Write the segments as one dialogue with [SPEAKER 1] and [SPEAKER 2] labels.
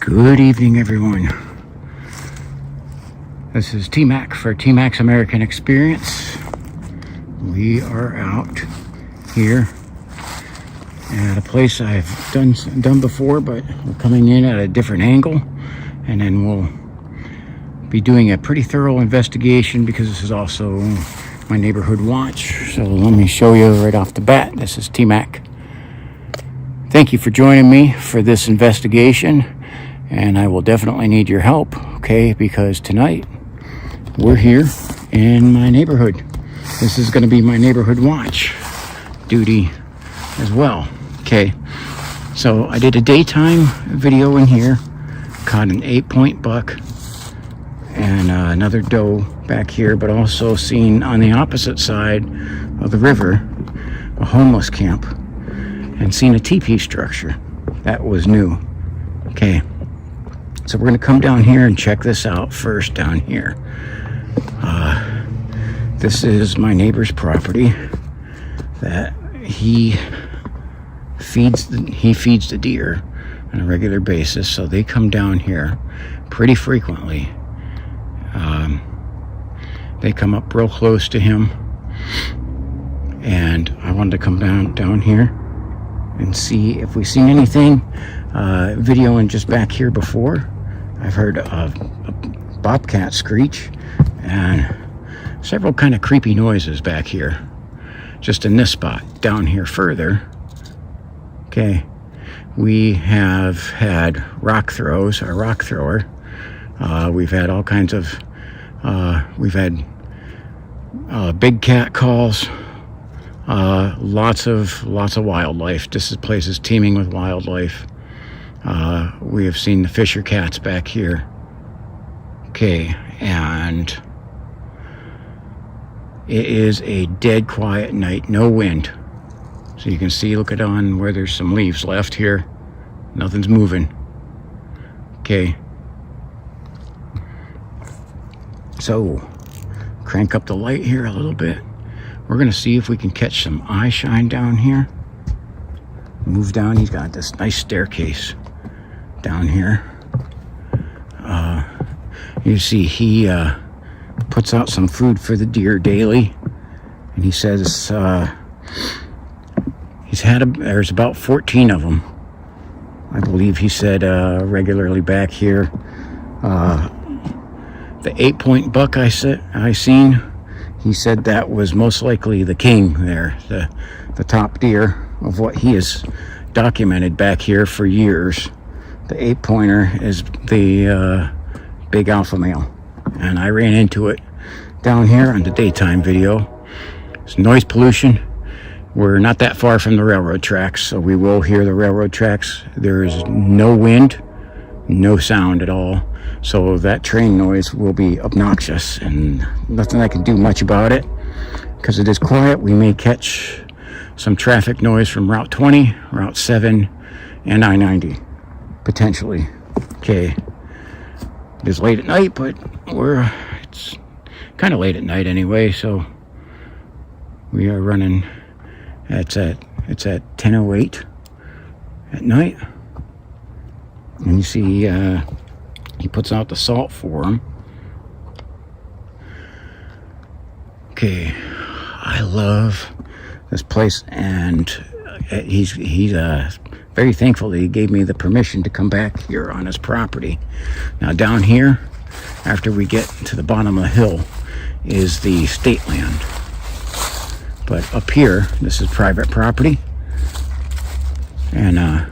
[SPEAKER 1] Good evening, everyone. This is T-Mac for T-Mac's American Experience. We are out here at a place I've done before, but we're coming in at a different angle, and then we'll be doing a pretty thorough investigation because this is also my neighborhood watch. So let me show you right off the bat. This is T-Mac. Thank you for joining me for this investigation, and I will definitely need your help, okay? Because tonight we're here in my neighborhood. This is going to be my neighborhood watch duty as well, okay? So I did a daytime video in here, caught an 8-point buck and another doe back here, but also seen on the opposite side of the river a homeless camp, and seen a teepee structure that was new. Okay, so we're gonna come down here and check this out first down here. This is my neighbor's property that he feeds the deer on a regular basis, so they come down here pretty frequently. They come up real close to him, and I wanted to come down here and see if we've seen anything. Videoing just back here before, I've heard a bobcat screech and several kind of creepy noises back here, just in this spot. Down here further, okay, we have had rock throws, a rock thrower. We've had all kinds of, we've had big cat calls, lots of wildlife. This place is teeming with wildlife. We have seen the fisher cats back here. Okay, and it is a dead quiet night, no wind. So you can see, look at on where there's some leaves left here. Nothing's moving. Okay. So, crank up the light here a little bit. We're gonna see if we can catch some eye shine down here. Move down, he's got this nice staircase down here. You see he puts out some food for the deer daily, and he says there's about 14 of them, I believe he said, regularly back here. The 8-point buck I seen, he said that was most likely the king there, the top deer of what he has documented back here for years. The 8-pointer is the big alpha male, and I ran into it down here on the daytime video. It's noise pollution. We're not that far from the railroad tracks, so we will hear the railroad tracks. There is no wind, no sound at all, so that train noise will be obnoxious, and nothing I can do much about it because it is quiet. We may catch some traffic noise from Route 20, Route 7, and I-90, potentially. Okay, it is late at night, but it's kind of late at night anyway, so we are running. It's at 10:08 at night, and you see he puts out the salt for him. Okay, I love this place, and he's very thankful that he gave me the permission to come back here on his property. Now down here, after we get to the bottom of the hill, is the state land. But up here, this is private property, and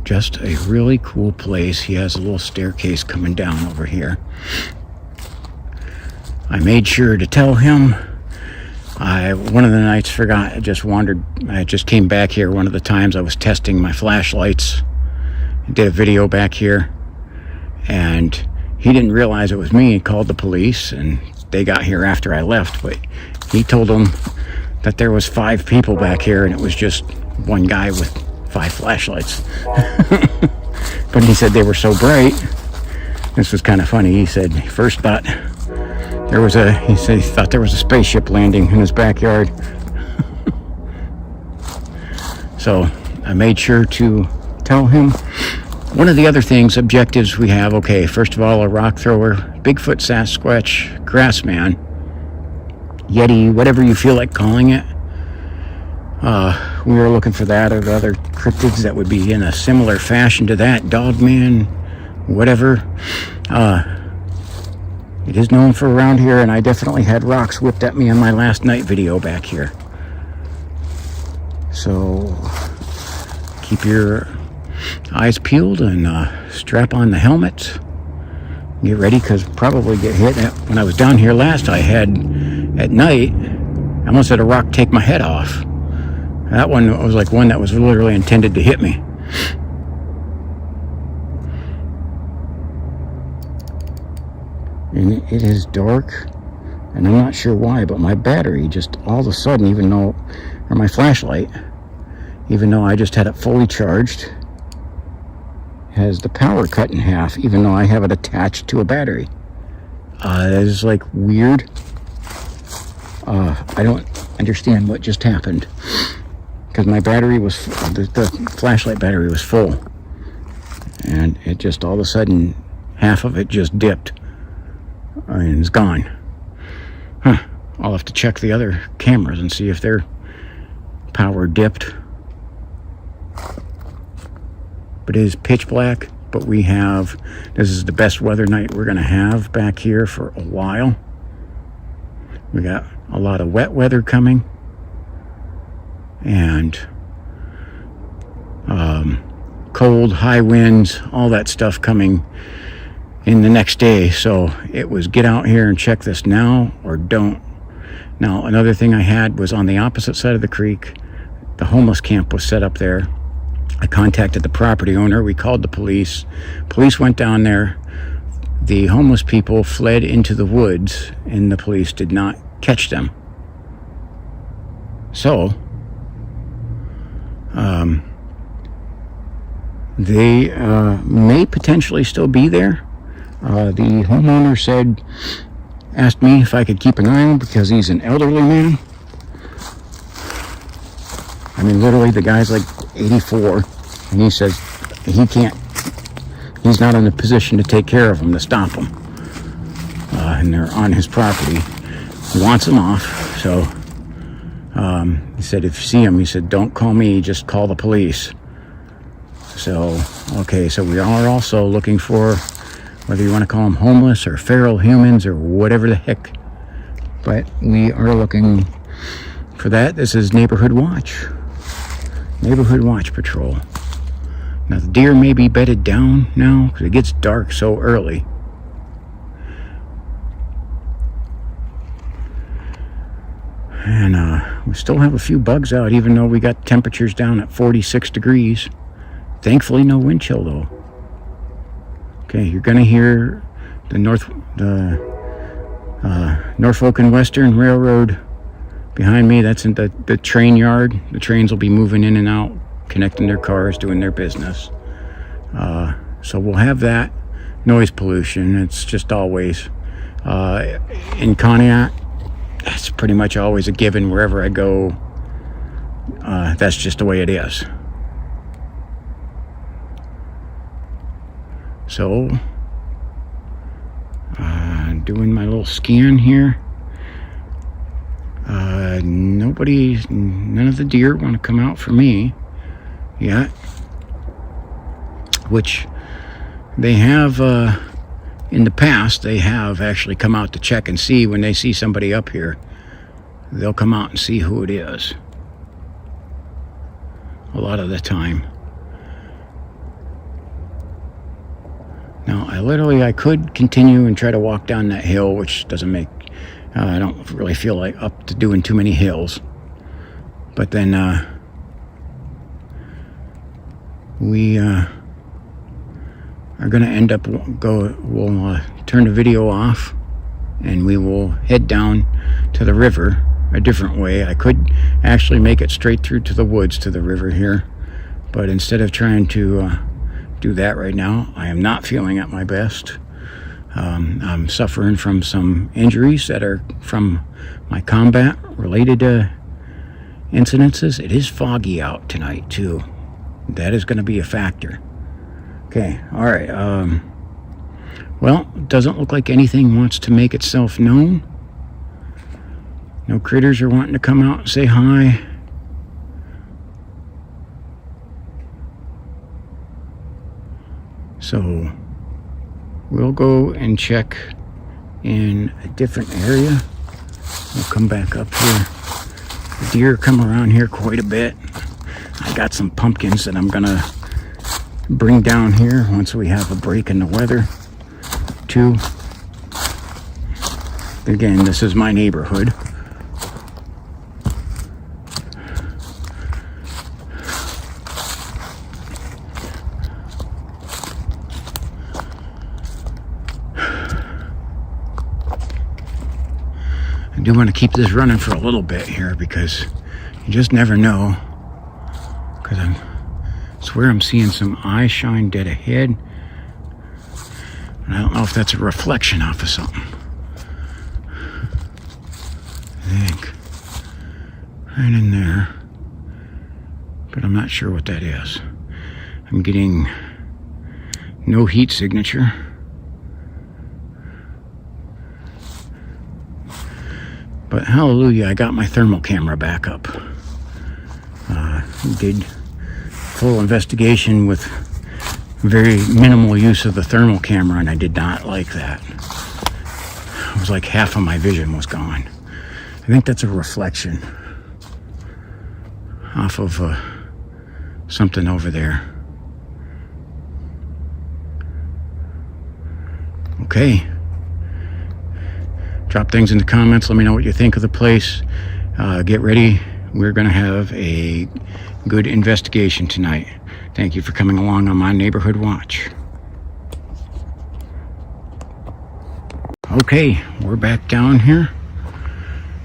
[SPEAKER 1] just a really cool place. He has a little staircase coming down over here. I made sure to tell him. One of the nights forgot, I just came back here one of the times I was testing my flashlights. I did a video back here, and he didn't realize it was me. He called the police, and they got here after I left, but he told them that there was 5 people back here, and it was just one guy with 5 flashlights. But he said they were so bright. This was kind of funny. He said he first thought he said he thought there was a spaceship landing in his backyard. So I made sure to tell him. One of the other things, objectives we have, okay, first of all, a rock thrower, Bigfoot, Sasquatch, grassman, Yeti, whatever you feel like calling it. We were looking for that, or the other cryptids that would be in a similar fashion to that, Dogman, whatever. It is known for around here, and I definitely had rocks whipped at me in my last night video back here. So keep your eyes peeled and strap on the helmet. Get ready, because probably get hit. When I was down here last, I had, at night, I almost had a rock take my head off. That one was like one that was literally intended to hit me. And it is dark, and I'm not sure why, but my battery just all of a sudden, or my flashlight, even though I just had it fully charged, has the power cut in half, even though I have it attached to a battery. That is like weird. I don't understand what just happened, because my battery was, the flashlight battery was full, and it just all of a sudden, half of it just dipped. And it's gone. I'll have to check the other cameras and see if their power dipped. But it is pitch black, but this is the best weather night we're going to have back here for a while. We got a lot of wet weather coming, and cold, high winds, all that stuff coming in the next day. So it was get out here and check this now or don't. Now, another thing I had was on the opposite side of the creek. The homeless camp was set up there. I contacted the property owner. We called the police. Police went down there. The homeless people fled into the woods, and the police did not catch them. So they may potentially still be there. The homeowner asked me if I could keep an eye on him because he's an elderly man. I mean, literally, the guy's like 84, and he says he's not in a position to take care of them, to stop them. And they're on his property. He wants them off, so he said, if you see him, he said, don't call me, just call the police. So, okay, so we are also looking for, whether you want to call them homeless or feral humans or whatever the heck, but we are looking for that. This is Neighborhood Watch Patrol. Now, the deer may be bedded down now because it gets dark so early. And we still have a few bugs out, even though we got temperatures down at 46 degrees. Thankfully, no wind chill, though. Okay, you're going to hear the Norfolk and Western Railroad behind me. That's in the train yard. The trains will be moving in and out, connecting their cars, doing their business. So we'll have that. Noise pollution, it's just always. In Conneaut, that's pretty much always a given wherever I go. That's just the way it is. So, doing my little scan here. None of the deer want to come out for me yet. Which they have, in the past, they have actually come out to check and see when they see somebody up here. They'll come out and see who it is. A lot of the time. Now, I could continue and try to walk down that hill, which doesn't make, I don't really feel like up to doing too many hills. But then, we, are going to end up, we'll turn the video off, and we will head down to the river a different way. I could actually make it straight through to the woods to the river here, but instead of trying to, do that right now, I am not feeling at my best. I'm suffering from some injuries that are from my combat related incidences. It is foggy out tonight too. That is going to be a factor. Okay, all right. Well, it doesn't look like anything wants to make itself known. No critters are wanting to come out and say hi. So we'll go and check in a different area. We'll come back up here. The deer come around here quite a bit. I got some pumpkins that I'm gonna bring down here once we have a break in the weather too. Again, this is my neighborhood. I do want to keep this running for a little bit here because you just never know. Because I swear I'm seeing some eye shine dead ahead. And I don't know if that's a reflection off of something. I think right in there, but I'm not sure what that is. I'm getting no heat signature. But hallelujah, I got my thermal camera back up. Did full investigation with very minimal use of the thermal camera, and I did not like that. It was like half of my vision was gone. I think that's a reflection off of something over there. Okay. Drop things in the comments. Let me know what you think of the place. Get ready. We're going to have a good investigation tonight. Thank you for coming along on my neighborhood watch. Okay, we're back down here.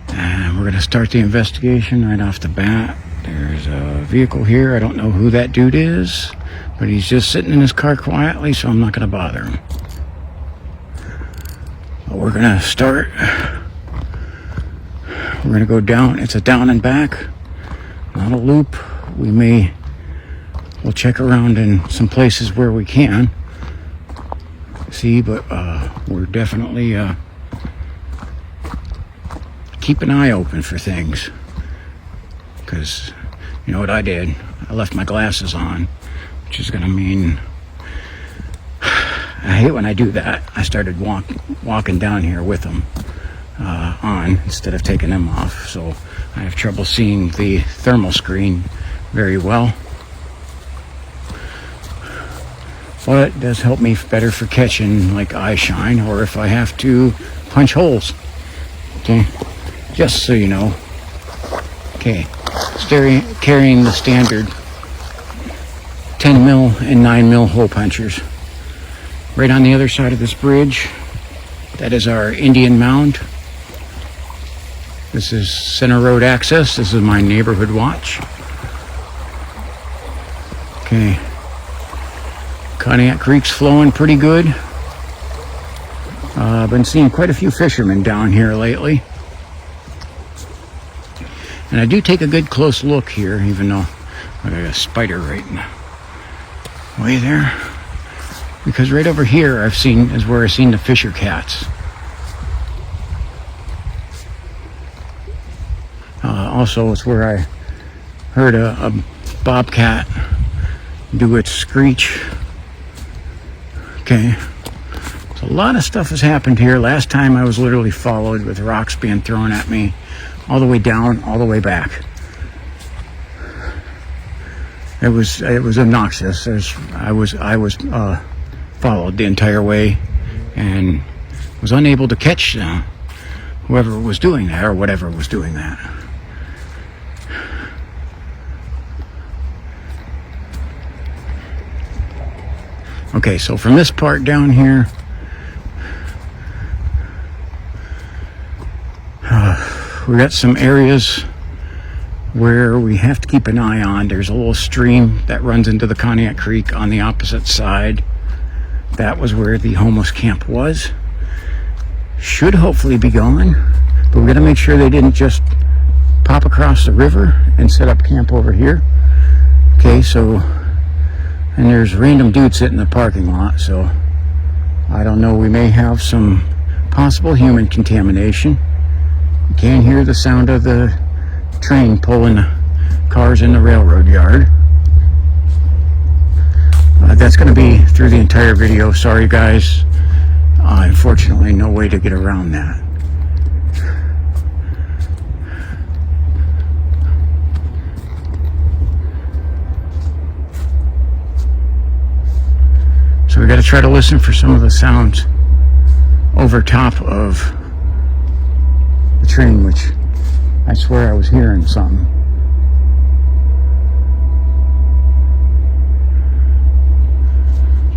[SPEAKER 1] And we're going to start the investigation right off the bat. There's a vehicle here. I don't know who that dude is, but he's just sitting in his car quietly, so I'm not going to bother him. But we're going to start. We're going to go down. It's a down and back, not a loop. We'll check around in some places where we can see, but we're definitely keep an eye open for things, because you know what I did? I left my glasses on, which is going to mean I hate when I do that. I started walking down here with them on instead of taking them off, so I have trouble seeing the thermal screen very well. But it does help me better for catching like eye shine, or if I have to punch holes. Okay, just so you know. Okay, carrying the standard 10 mil and 9 mil hole punchers. Right on the other side of this bridge, that is our Indian Mound. This is Center Road access. This is my neighborhood watch. Okay. Conneaut Creek's flowing pretty good. I've been seeing quite a few fishermen down here lately. And I do take a good close look here, even though I got a spider right in the way there. Because right over here is where I've seen the fisher cats. Also, it's where I heard a bobcat do its screech. Okay, so a lot of stuff has happened here. Last time I was literally followed with rocks being thrown at me all the way down, all the way back. It was obnoxious. I was followed the entire way and was unable to catch whoever was doing that, or whatever was doing that. Okay, so from this part down here, we got some areas where we have to keep an eye on. There's a little stream that runs into the Conneaut Creek on the opposite side. That was where the homeless camp was. Should hopefully be gone, but we got to make sure they didn't just pop across the river and set up camp over here. Okay, so, and there's random dudes sitting in the parking lot, so I don't know, we may have some possible human contamination. You can hear the sound of the train pulling cars in the railroad yard. That's going to be through the entire video. Sorry guys, unfortunately no way to get around that. So we got to try to listen for some of the sounds over top of the train, which I swear I was hearing something.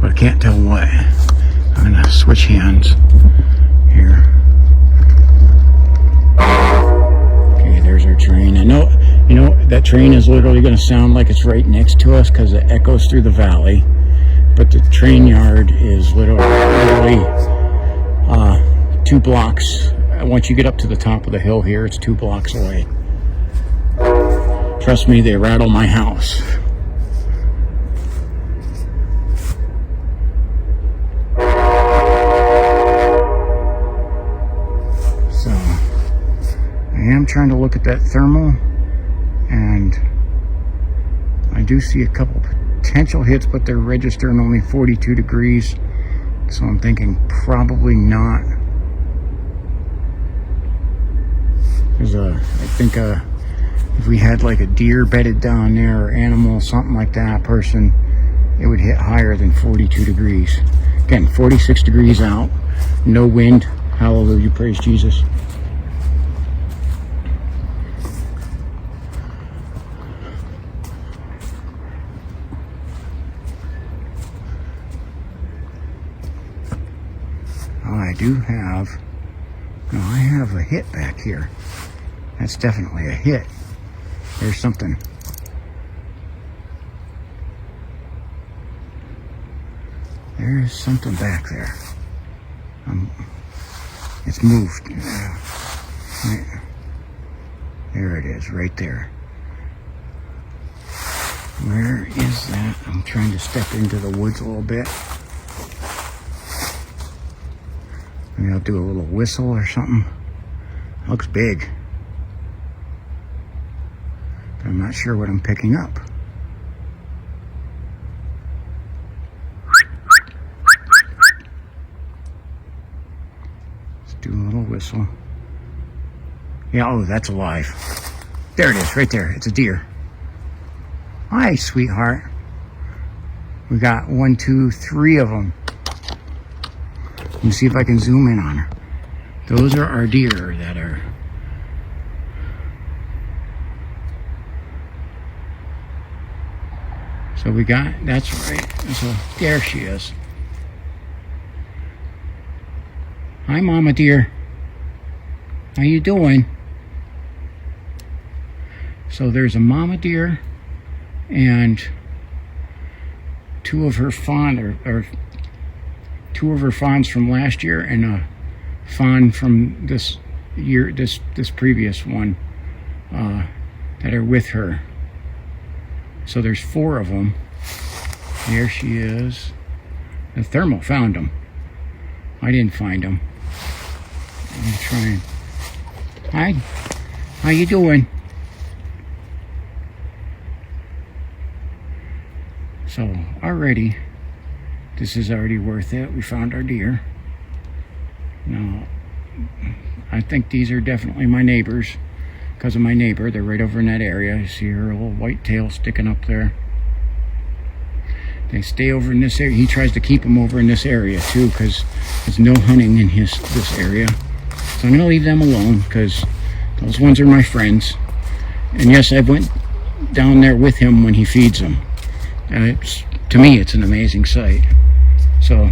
[SPEAKER 1] But I can't tell what. I'm gonna switch hands here. Okay, there's our train. I know, you know, that train is literally gonna sound like it's right next to us because it echoes through the valley. But the train yard is literally 2 blocks. Once you get up to the top of the hill here, it's 2 blocks away. Trust me, they rattle my house. So, I am trying to look at that thermal, and I do see a couple potential hits, but they're registering only 42 degrees. So I'm thinking probably not. There's I think if we had like a deer bedded down there or animal, something like that, person, it would hit higher than 42 degrees. Again, 46 degrees out, no wind. Hallelujah, praise Jesus. I have a hit back here. That's definitely a hit. There's something. There is something back there. It's moved. Right. There it is, right there. Where is that? I'm trying to step into the woods a little bit. Maybe I'll do a little whistle or something. Looks big. But I'm not sure what I'm picking up. Let's do a little whistle. Yeah, oh, that's alive. There it is, right there. It's a deer. Hi, sweetheart. We got 1, 2, 3 of them. Let me see if I can zoom in on her. Those are our deer that are... So we got, that's right. So there she is. Hi, mama deer. How you doing? So there's a mama deer and 2 of her fawn, or 2 of her fawns from last year, and a fawn from this year, this previous one, that are with her. So there's 4 of them. There she is. The thermal found them. I didn't find them. I'm trying. Hi. How you doing? So already, this is already worth it. We found our deer. Now, I think these are definitely my neighbors because of my neighbor. They're right over in that area. You see her little white tail sticking up there. They stay over in this area. He tries to keep them over in this area too because there's no hunting in this area. So I'm going to leave them alone because those ones are my friends. And yes, I went down there with him when he feeds them. And to me, it's an amazing sight. So,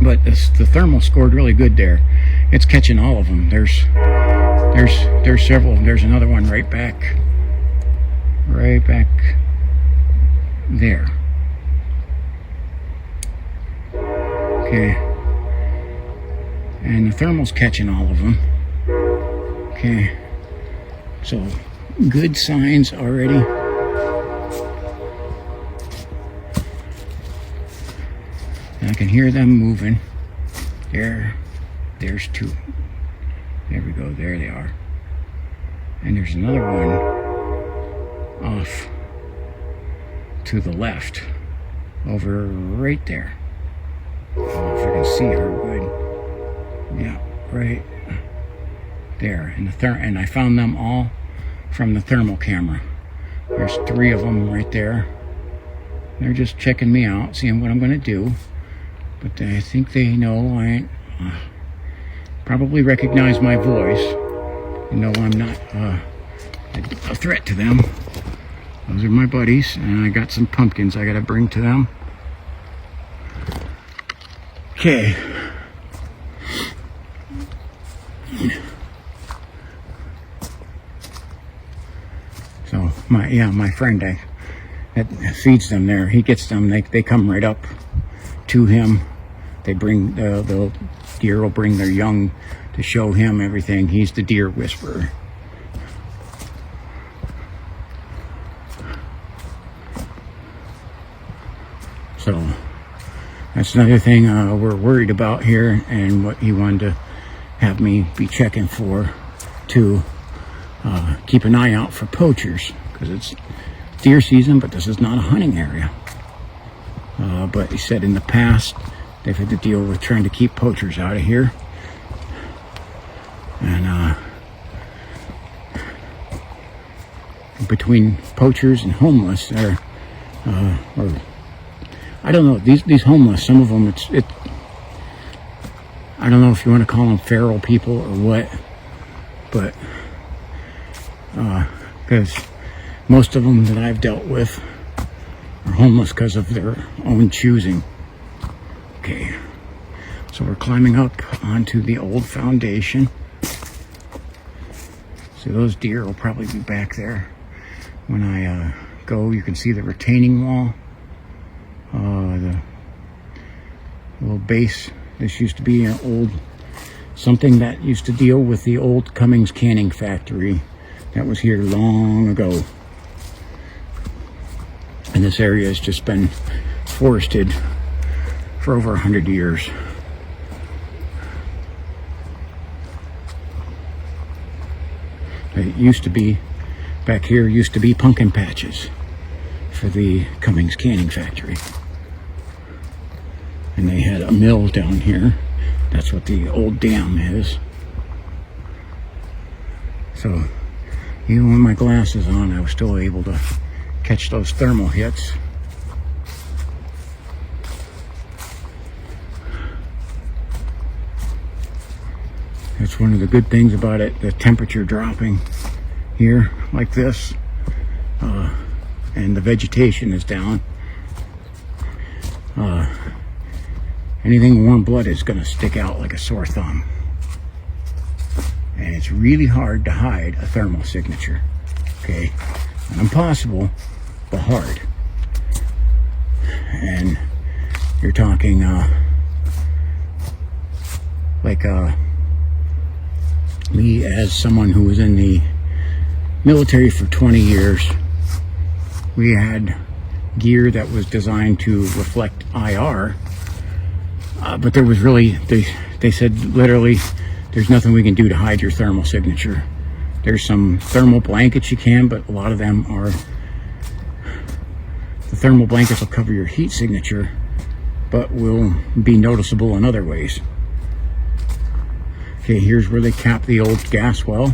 [SPEAKER 1] but the thermal scored really good there. It's catching all of them. There's several of them. There's another one right back there. Okay. And the thermal's catching all of them. Okay. So, good signs already. And I can hear them moving. There's two. There we go, there they are. And there's another one off to the left, over right there. I don't know if I can see her good. Yeah, right there. And I found them all from the thermal camera. There's 3 of them right there. They're just checking me out, seeing what I'm going to do. But I think they know I ain't, probably recognize my voice. You know I'm not a threat to them. Those are my buddies, and I got some pumpkins I gotta bring to them. Okay. So my friend that feeds them there, he gets them, they come right up to him. They bring the deer will bring their young to show him everything. He's the deer whisperer. So that's another thing we're worried about here, and what he wanted to have me be checking for, to keep an eye out for poachers, because it's deer season, but this is not a hunting area. But he said in the past they've had to deal with trying to keep poachers out of here. And between poachers and homeless, or I don't know, these homeless, some of them, I don't know if you want to call them feral people or what, but because most of them that I've dealt with are homeless because of their own choosing. Okay, so we're climbing up onto the old foundation. So those deer will probably be back there when I go. You can see the retaining wall, the little base. This used to be an old, something that used to deal with the old Cummings canning factory that was here long ago. And this area has just been forested for over 100 years. It used to be, back here used to be pumpkin patches for the Cummings canning factory. And they had a mill down here. That's what the old dam is. So, even with my glasses on, I was still able to catch those thermal hits. That's one of the good things about it, the temperature dropping here like this, and the vegetation is down. Anything warm-blooded is going to stick out like a sore thumb. And it's really hard to hide a thermal signature. Okay? Not impossible, but hard. And you're talking me as someone who was in the military for 20 years, we had gear that was designed to reflect IR, but there was really, they said literally, there's nothing we can do to hide your thermal signature. There's some thermal blankets you can, but a lot of them are, the thermal blankets will cover your heat signature, but will be noticeable in other ways. Okay, here's where they cap the old gas well.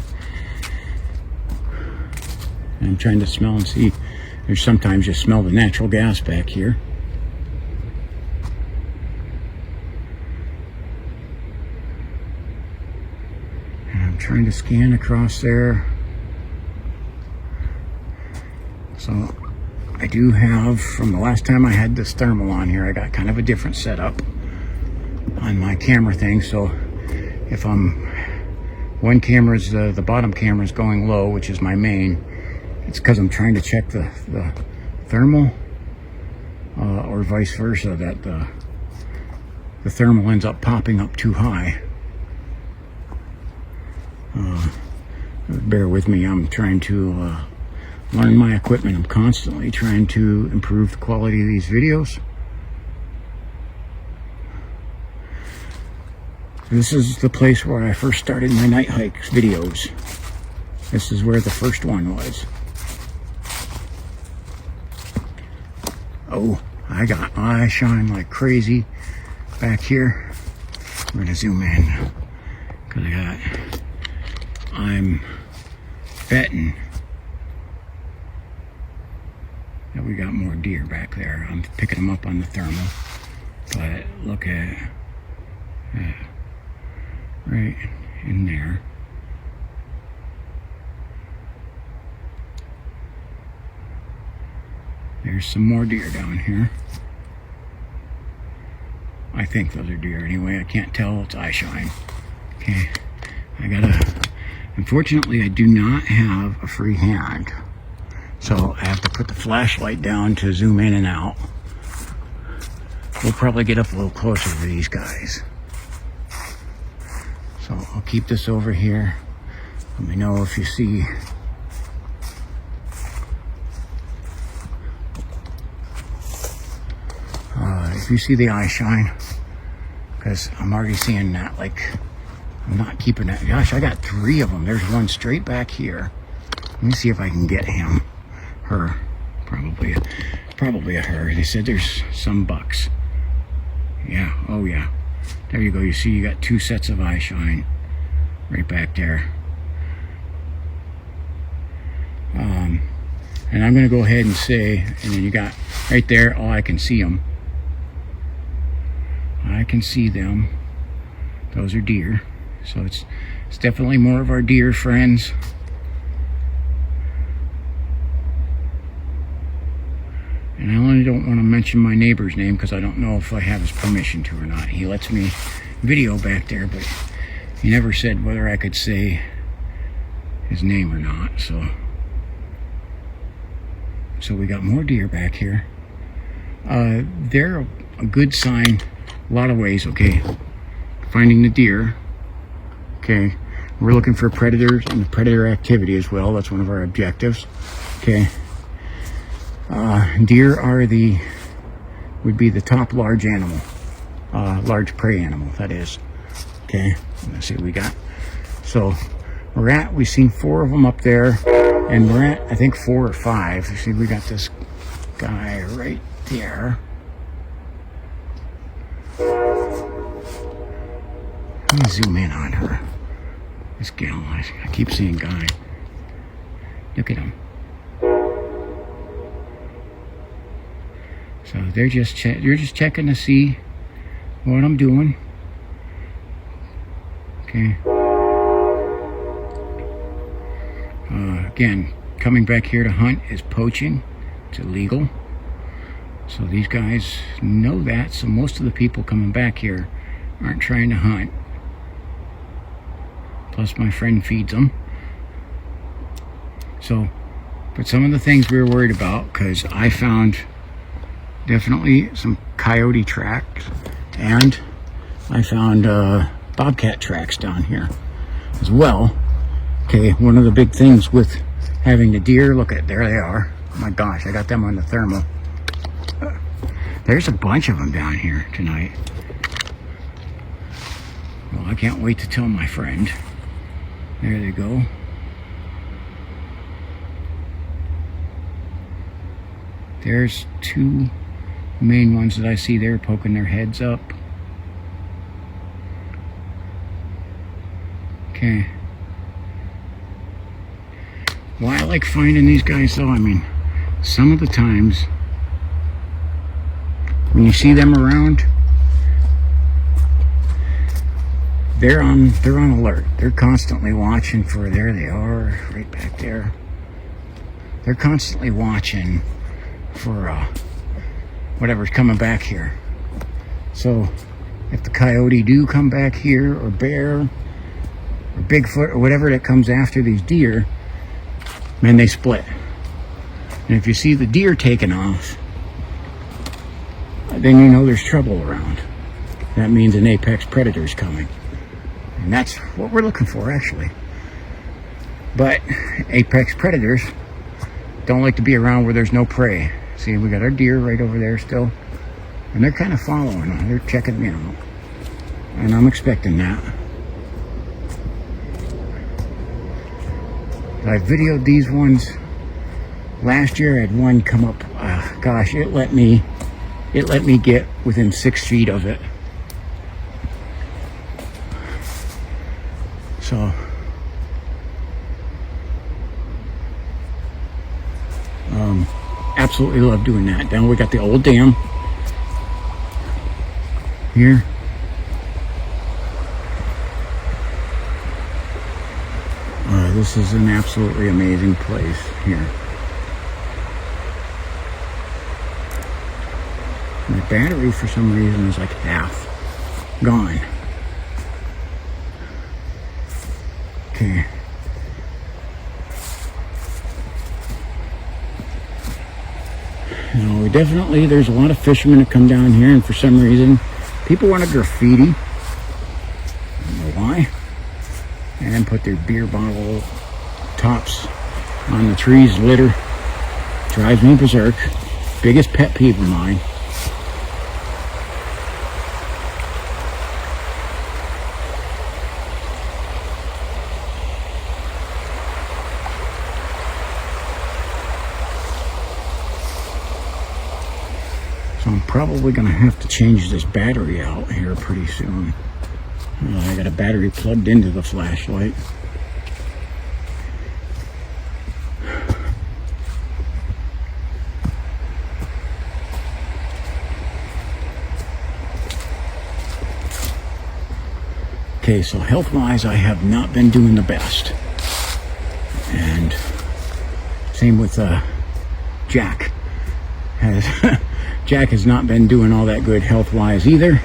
[SPEAKER 1] And I'm trying to smell and see. There's sometimes you smell the natural gas back here. And I'm trying to scan across there. So I do have, from the last time I had this thermal on here, I got kind of a different setup on my camera thing. So if one camera's, the bottom camera is going low, which is my main, it's because I'm trying to check the thermal, or vice versa, that the thermal ends up popping up too high. Bear with me, I'm trying to learn my equipment. I'm constantly trying to improve the quality of these videos. This is the place where I first started my night hikes videos. This is where the first one was. Oh, I shine like crazy back here. We're gonna zoom in because I'm betting that we got more deer back there. I'm picking them up on the thermal, but look at right in there. There's some more deer down here. I think those are deer anyway. I can't tell. It's eye shine. Okay. Unfortunately, I do not have a free hand. So I have to put the flashlight down to zoom in and out. We'll probably get up a little closer to these guys. So I'll keep this over here. Let me know if you see. If you see the eye shine, because I'm already seeing that, like, I'm not keeping that. Gosh, I got 3 of them. There's one straight back here. Let me see if I can get him. Her. Probably a her. They said there's some bucks. Yeah, oh yeah. There you go. You see you got 2 sets of eye shine right back there. And I'm going to go ahead and say, and then you got right there, oh, I can see them. I can see them. Those are deer. So it's definitely more of our deer friends. And I only don't want to mention my neighbor's name because I don't know if I have his permission to or not. He lets me video back there, but he never said whether I could say his name or not. So we got more deer back here. They're a good sign a lot of ways. Okay, finding the deer. Okay, we're looking for predators and predator activity as well. That's one of our objectives. Okay, deer would be the top large animal, large prey animal, that is. Okay, let's see what we got. So we've seen 4 of them up there, and we're at, I think, 4 or 5. You see, we got this guy right there. Let me zoom in on her. This gal, I keep seeing guy. Look at him. So they're just checking to see what I'm doing. Okay. Again, coming back here to hunt is poaching. It's illegal. So these guys know that. So most of the people coming back here aren't trying to hunt. Plus my friend feeds them. So, but some of the things we were worried about, because I found definitely some coyote tracks, and I found bobcat tracks down here as well. Okay, one of the big things with having the deer, look at, there they are. Oh my gosh, I got them on the thermal. There's a bunch of them down here tonight. Well, I can't wait to tell my friend. There they go. There's 2 main ones that I see there poking their heads up. Okay. Why I like finding these guys though, I mean, some of the times when you see them around, they're on alert. They're constantly watching for, there they are, right back there. They're constantly watching for whatever's coming back here. So if the coyote do come back here, or bear, or Bigfoot, or whatever that comes after these deer, man, they split. And if you see the deer taking off, then you know there's trouble around. that means an apex predator is coming. And that's what we're looking for, actually. But apex predators don't like to be around where there's no prey. See, we got our deer right over there still. And they're kind of following. They're checking me out. And I'm expecting that. I videoed these ones last year. I had one come up. Gosh, it let me get within 6 feet of it. So absolutely love doing that. Then we got the old dam here. This is an absolutely amazing place here. My battery, for some reason, is like half gone. Okay. Now, there's a lot of fishermen that come down here, and for some reason, people want to graffiti. I don't know why. And put their beer bottle tops on the trees, litter. Drives me berserk. Biggest pet peeve of mine. So I'm probably going to have to change this battery out here pretty soon. I got a battery plugged into the flashlight. Okay, so health-wise, I have not been doing the best. And same with Jack. Jack has not been doing all that good health-wise either.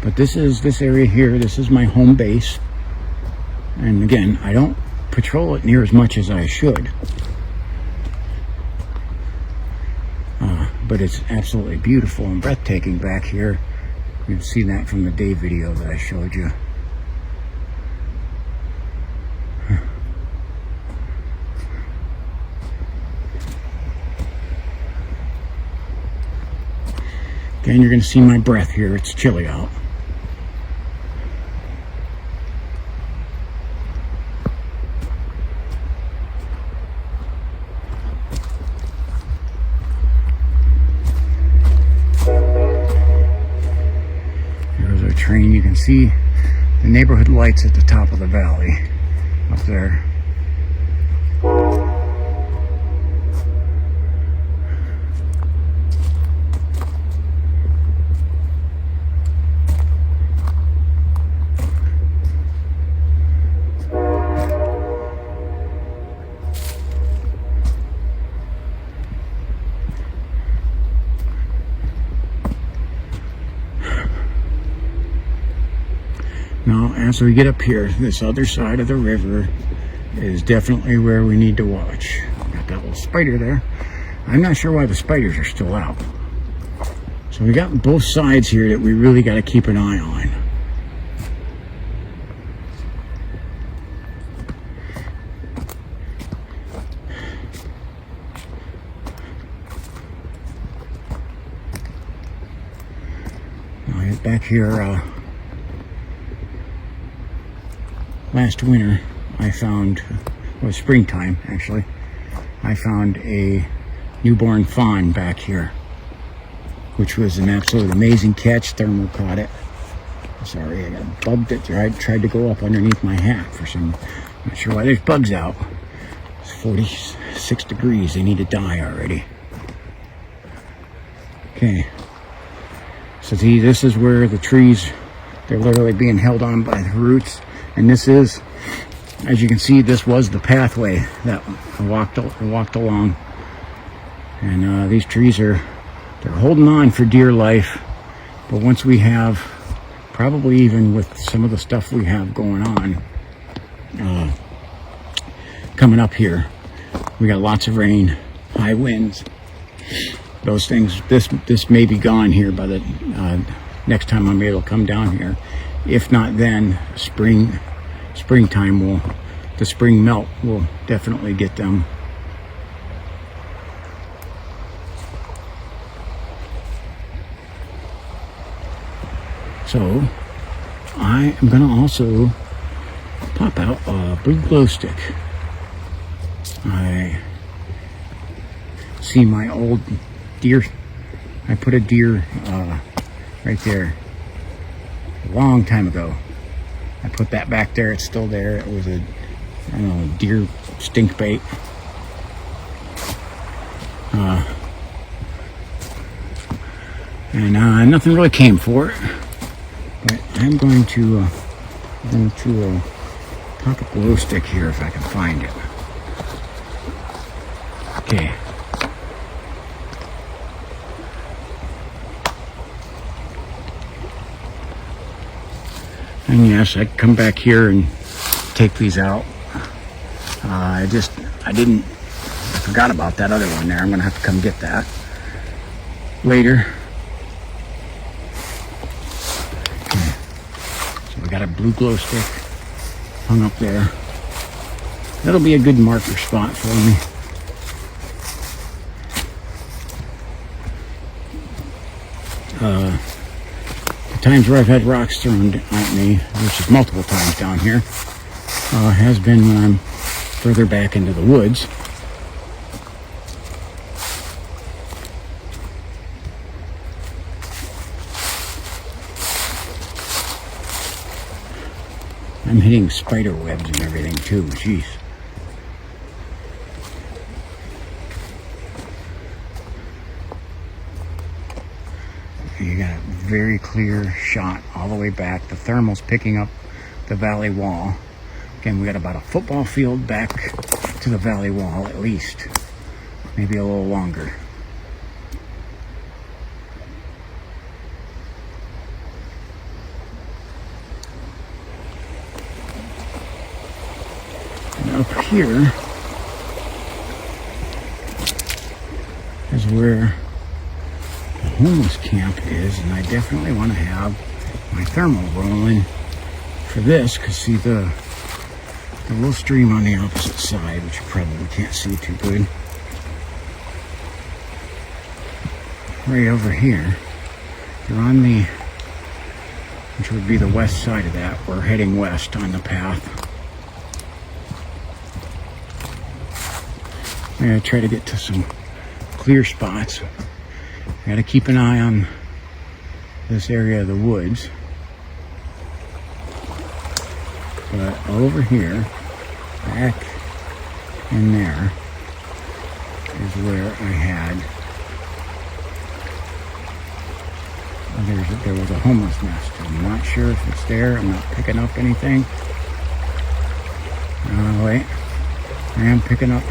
[SPEAKER 1] But this area here, this is my home base. And again, I don't patrol it near as much as I should. But it's absolutely beautiful and breathtaking back here. You can see that from the day video that I showed you. Again, you're going to see my breath here. It's chilly out. Here's our train. You can see the neighborhood lights at the top of the valley up there. Now, as we get up here, this other side of the river is definitely where we need to watch. Got that little spider there. I'm not sure why the spiders are still out. So we got both sides here that we really got to keep an eye on. Now, back here, last winter, I found, well, springtime actually, I found a newborn fawn back here, which was an absolute amazing catch. Thermal caught it. Sorry, I got bugged it. I tried to go up underneath my hat for some, I'm not sure why there's bugs out. It's 46 degrees. They need to die already. Okay. So see, this is where the trees, they're literally being held on by the roots. And this is, as you can see, this was the pathway that I walked along. And these trees they're holding on for dear life. But once we have, probably even with some of the stuff we have going on, coming up here, we got lots of rain, high winds. those things, this may be gone here by the next time I'm able to come down here. If not, then springtime the spring melt will definitely get them. So I am gonna also pop out a blue glow stick. I see my old deer. I put a deer right there a long time ago. I put that back there. It's still there. It was a, I don't know, deer stink bait. And nothing really came for it. But I'm going to pop a glow stick here if I can find it. Okay. And yes, I come back here and take these out. I forgot about that other one there. I'm gonna have to come get that later. Okay. So we got a blue glow stick hung up there. That'll be a good marker spot for me. The times where I've had rocks thrown at me, which is multiple times down here, has been when I'm further back into the woods. I'm hitting spider webs and everything too, jeez. You got a very clear shot all the way back. The thermal's picking up the valley wall. Again, we got about a football field back to the valley wall at least. Maybe a little longer. And up here is where homeless camp is, and I definitely want to have my thermal rolling for this, because see the little stream on the opposite side, which you probably can't see too good, right over here. You're on the, which would be the west side of that. We're heading west on the path. I'm gonna try to get to some clear spots. I gotta keep an eye on this area of the woods. But over here, back in there, is where I had, there was a homeless nest. I'm not sure if it's there. I'm not picking up anything. Wait, I am picking up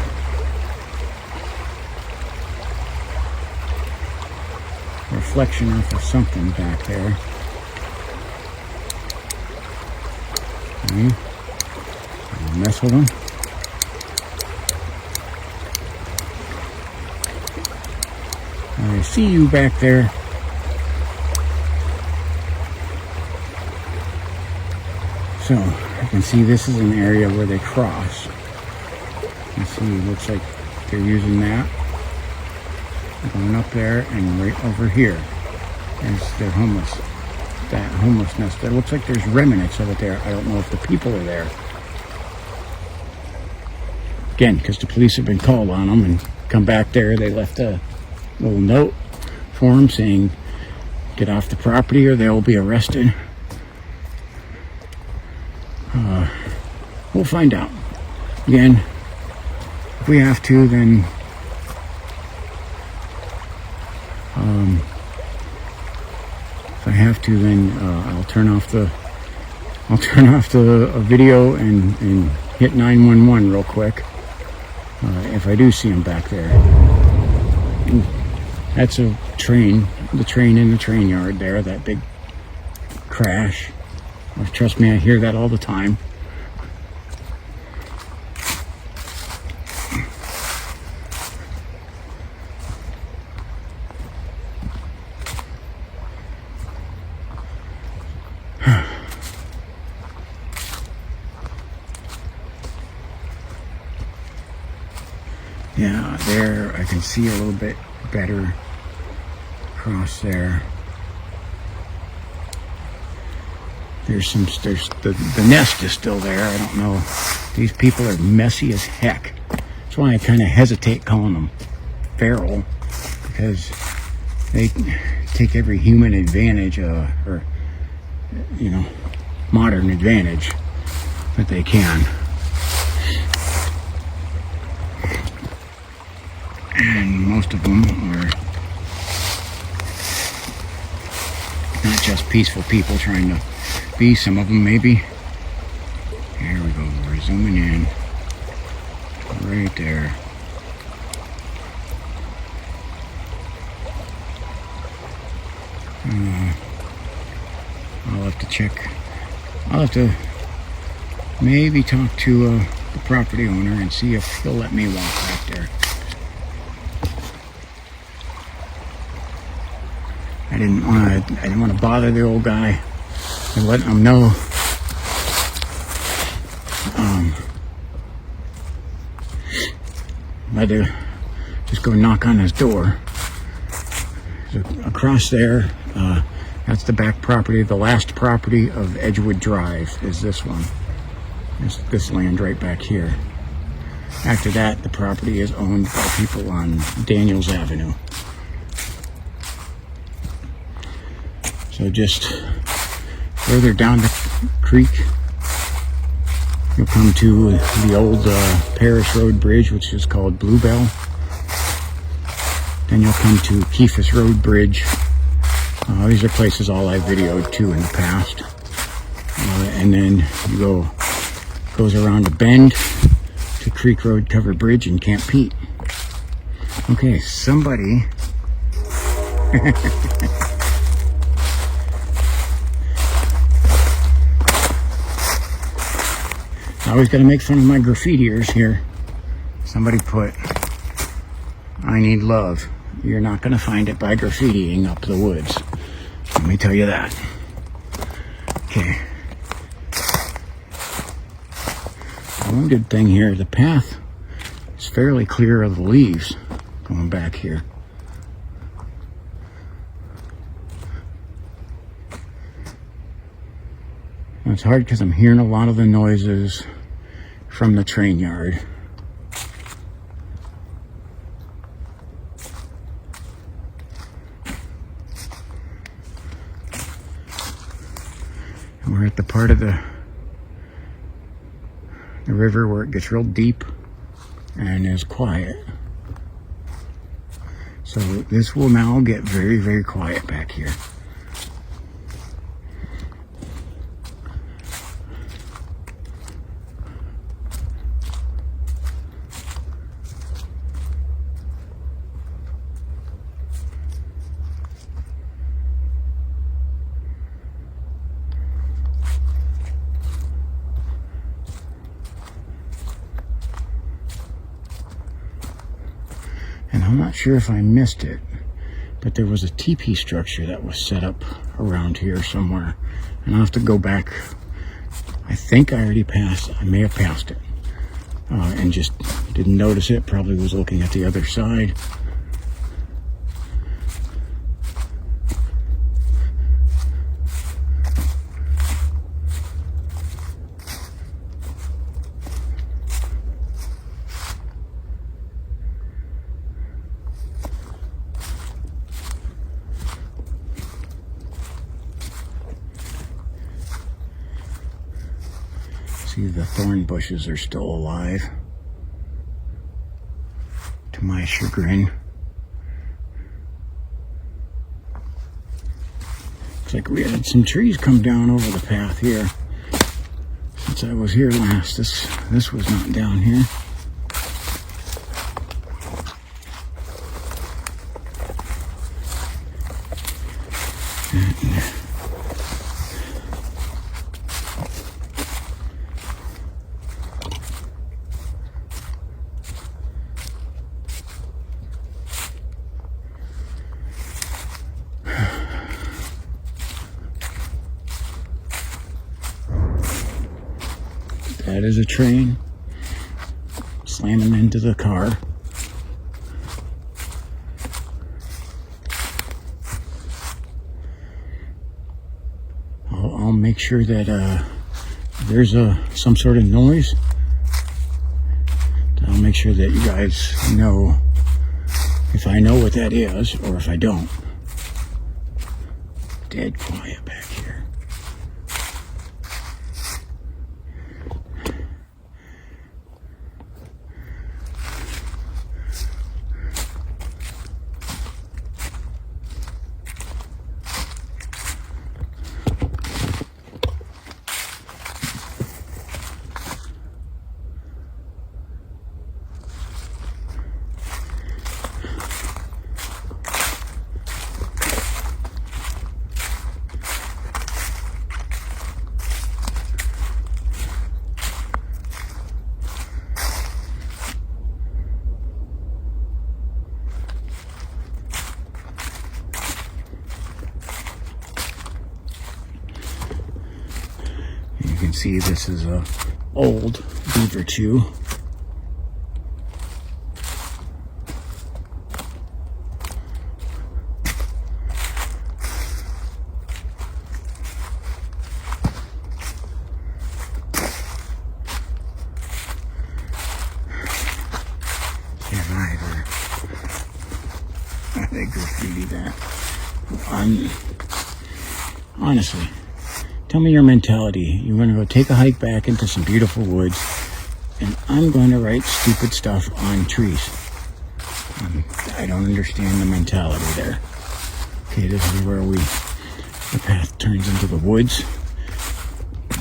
[SPEAKER 1] reflection off of something back there. Okay. I'll mess with them. I see you back there. So I can see this is an area where they cross. You see, it looks like they're using that. Going up there, and right over here is their that homeless nest. It looks like there's remnants of it there. I don't know if the people are there. Again, because the police have been called on them and come back there. They left a little note for them saying, get off the property or they will be arrested. We'll find out. Again, if we have to, then if I have to, then I'll turn off the video and hit 911 real quick. If I do see him back there. Ooh, that's a train. The train in the train yard there. That big crash. Trust me, I hear that all the time. Yeah, there I can see a little bit better across there. There's the nest is still there. I don't know. These people are messy as heck. That's why I kind of hesitate calling them feral, because they take every human advantage, or modern advantage that they can. And most of them are not just peaceful people trying to be. Some of them maybe. Here we go. We're zooming in. Right there. I'll have to check. I'll have to maybe talk to the property owner and see if he'll let me walk back there. I didn't want to bother the old guy and let him know. I had to just go knock on his door. So across there, that's the back property. The last property of Edgewood Drive is this one. This land right back here. After that, the property is owned by people on Daniels Avenue. So just further down the creek, you'll come to the old Parish Road Bridge, which is called Bluebell. Then you'll come to Keefus Road Bridge. These are places all I videoed too in the past. And then you goes around a bend to Creek Road Covered Bridge in Camp Pete. Okay, somebody I always got to make fun of my graffitiers here. Somebody put, "I need love." You're not going to find it by graffitiing up the woods. Let me tell you that. Okay. One good thing here, the path is fairly clear of the leaves going back here. And it's hard because I'm hearing a lot of the noises from the train yard. And we're at the part of the river where it gets real deep and is quiet. So this will now get very, very quiet back here. And I'm not sure if I missed it, but there was a teepee structure that was set up around here somewhere. And I'll have to go back. I think I already passed. I may have passed it and just didn't notice it. Probably was looking at the other side. See, the thorn bushes are still alive, to my chagrin. Looks like we had some trees come down over the path here since I was here last. This was not down here. That is a train slamming into the car. I'll make sure that there's some sort of noise. I'll make sure that you guys know if I know what that is or if I don't. Dead quiet back here. You can see this is a old beaver chew. They graffiti that. Honestly, tell me your mentality. You're going to go take a hike back into some beautiful woods, and I'm going to write stupid stuff on trees. I don't understand the mentality there. Okay, this is where the path turns into the woods.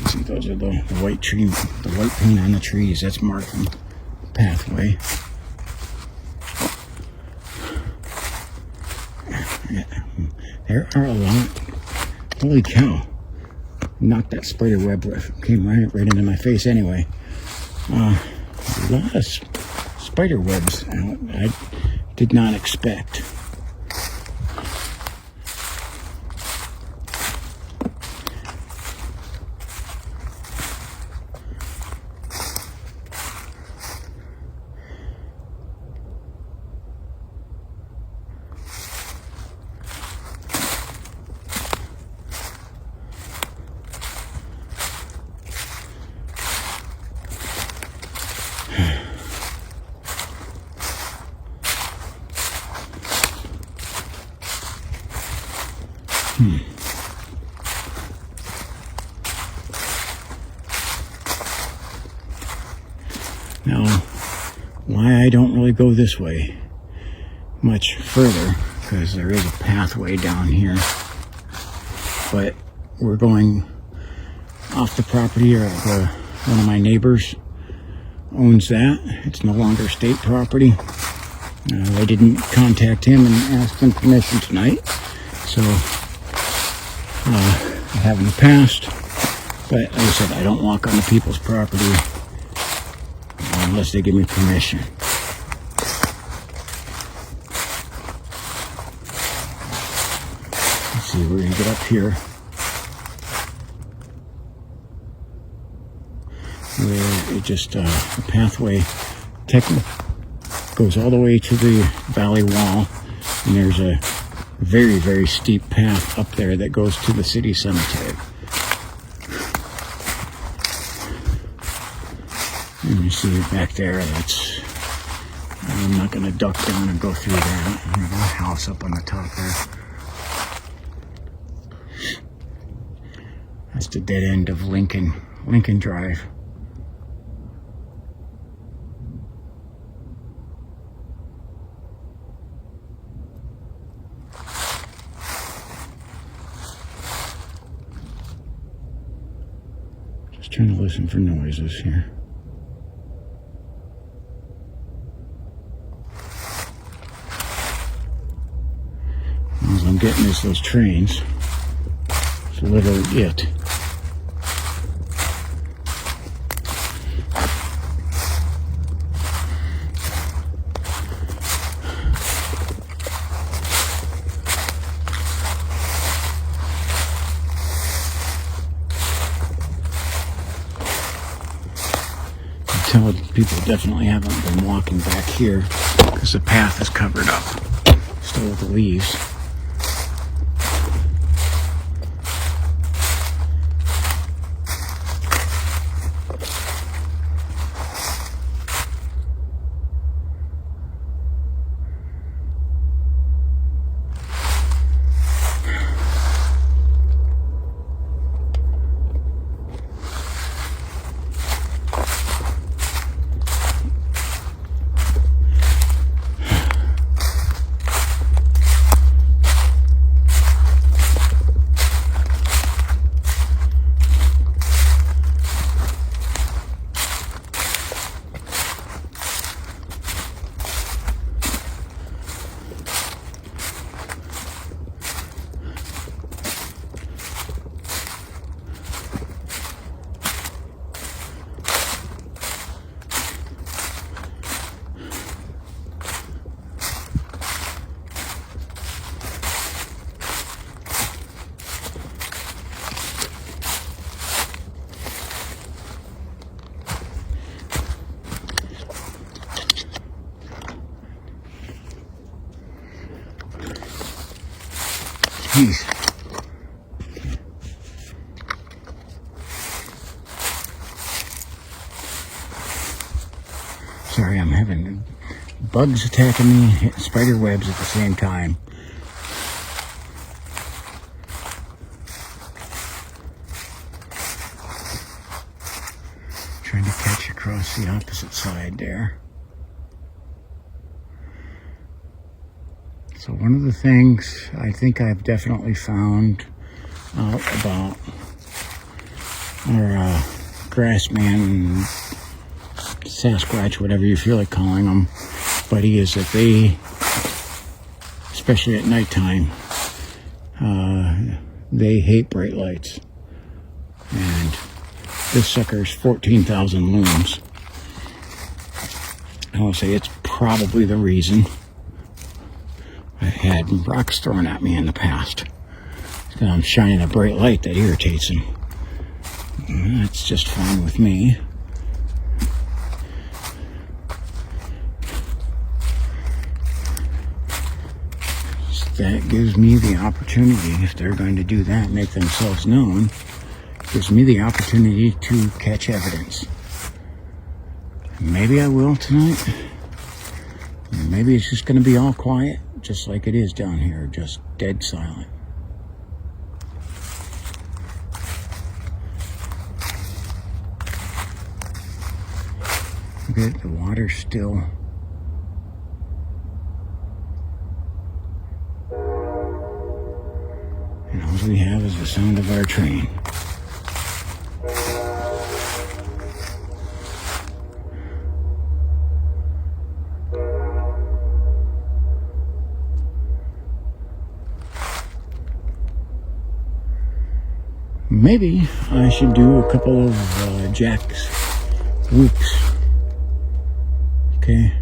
[SPEAKER 1] You see, those are the white paint on the trees. That's marking the pathway. There are a lot. Holy cow. Knocked that spider web, came right into my face anyway. A lot of spider webs out. I did not expect. Now, why I don't really go this way much further, because there is a pathway down here, but we're going off the property of one of my neighbors owns that. It's no longer state property. I didn't contact him and ask him permission tonight, so I have in the past, but like I said, I don't walk onto people's property unless they give me permission. Let's see, we're gonna get up here where it just the pathway goes all the way to the valley wall, and there's a very, very steep path up there that goes to the city cemetery. And you see it back there. I'm not going to duck down and go through that. There's a house up on the top there. That's the dead end of Lincoln Drive. Just trying to listen for noises here. All I'm getting is those trains. It's literally it. People definitely haven't been walking back here because the path is covered up still with the leaves. Jeez. Sorry, I'm having bugs attacking me, spider webs at the same time. Trying to catch across the opposite side there. So one of the things I think I've definitely found out about our grassman, Sasquatch, whatever you feel like calling them, buddy, is that they, especially at nighttime, they hate bright lights. And this sucker's 14,000 lumens. I want to say it's probably the reason I've had rocks thrown at me in the past. I'm shining a bright light that irritates him. That's just fine with me. That gives me the opportunity, if they're going to do that, make themselves known, gives me the opportunity to catch evidence. Maybe I will tonight. Maybe it's just going to be all quiet, just like it is down here, just dead silent. Look at the water still. And all we have is the sound of our train. Maybe I should do a couple of Jack's whoops. Okay.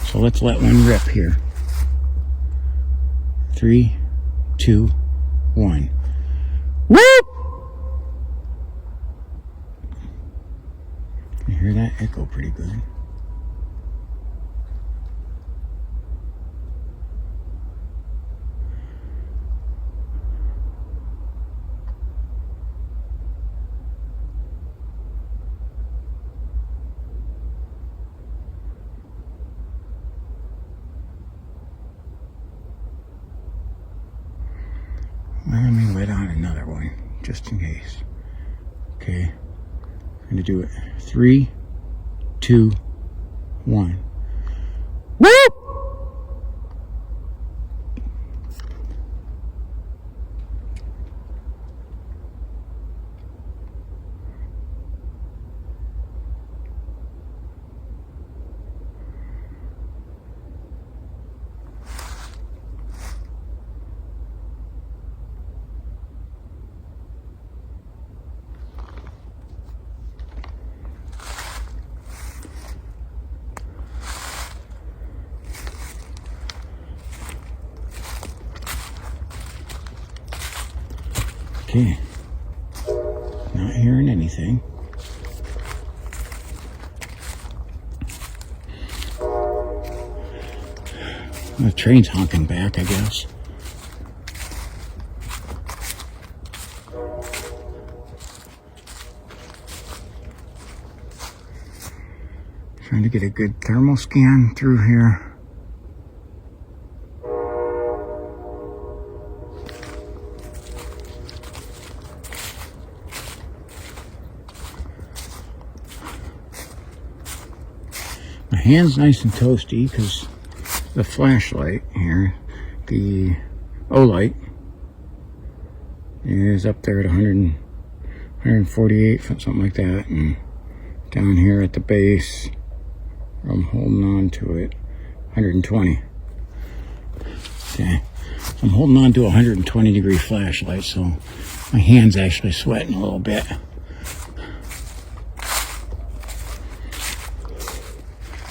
[SPEAKER 1] So let's let one rip here. 3, 2, 1. Whoop! You hear that echo pretty good. Let me let on another one, just in case. Okay, I'm gonna do it. 3, 2, 1. Whoop! Okay, not hearing anything. The train's honking back, I guess. Trying to get a good thermal scan through here. My hand's nice and toasty because the flashlight here, the O-light, is up there at 148, something like that, and down here at the base, I'm holding on to it, 120. Okay, so I'm holding on to a 120 degree flashlight, so my hand's actually sweating a little bit.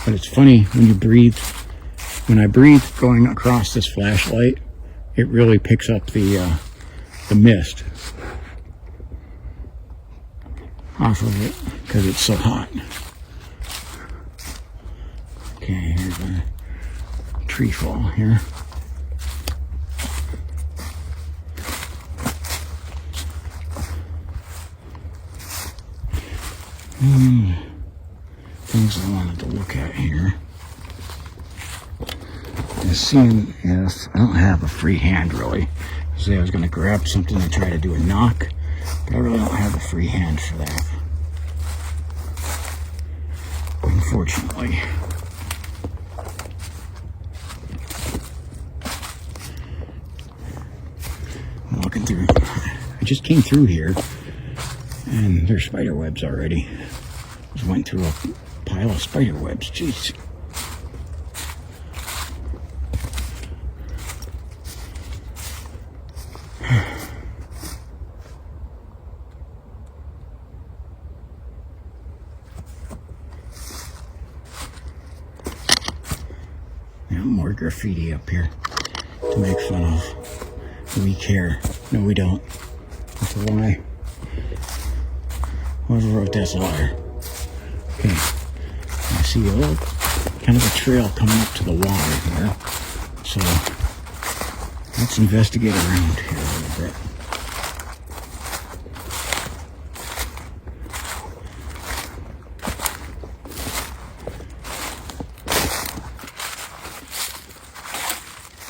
[SPEAKER 1] But it's funny when you breathe. When I breathe going across this flashlight, it really picks up the mist off of it because it's so hot. Okay, here's a free fall here. Things I wanted to look at here is seeing if I don't have a free hand really. I was going to grab something and try to do a knock, but I really don't have a free hand for that, unfortunately. I'm looking through. I just came through here and there's spider webs already. Just went through a pile of spider webs. Jeez. Yeah, more graffiti up here to make fun of. We care. No, we don't. That's a lie. Whoever wrote that's a liar. Okay. I see a little kind of a trail coming up to the water here. So let's investigate around here a little bit.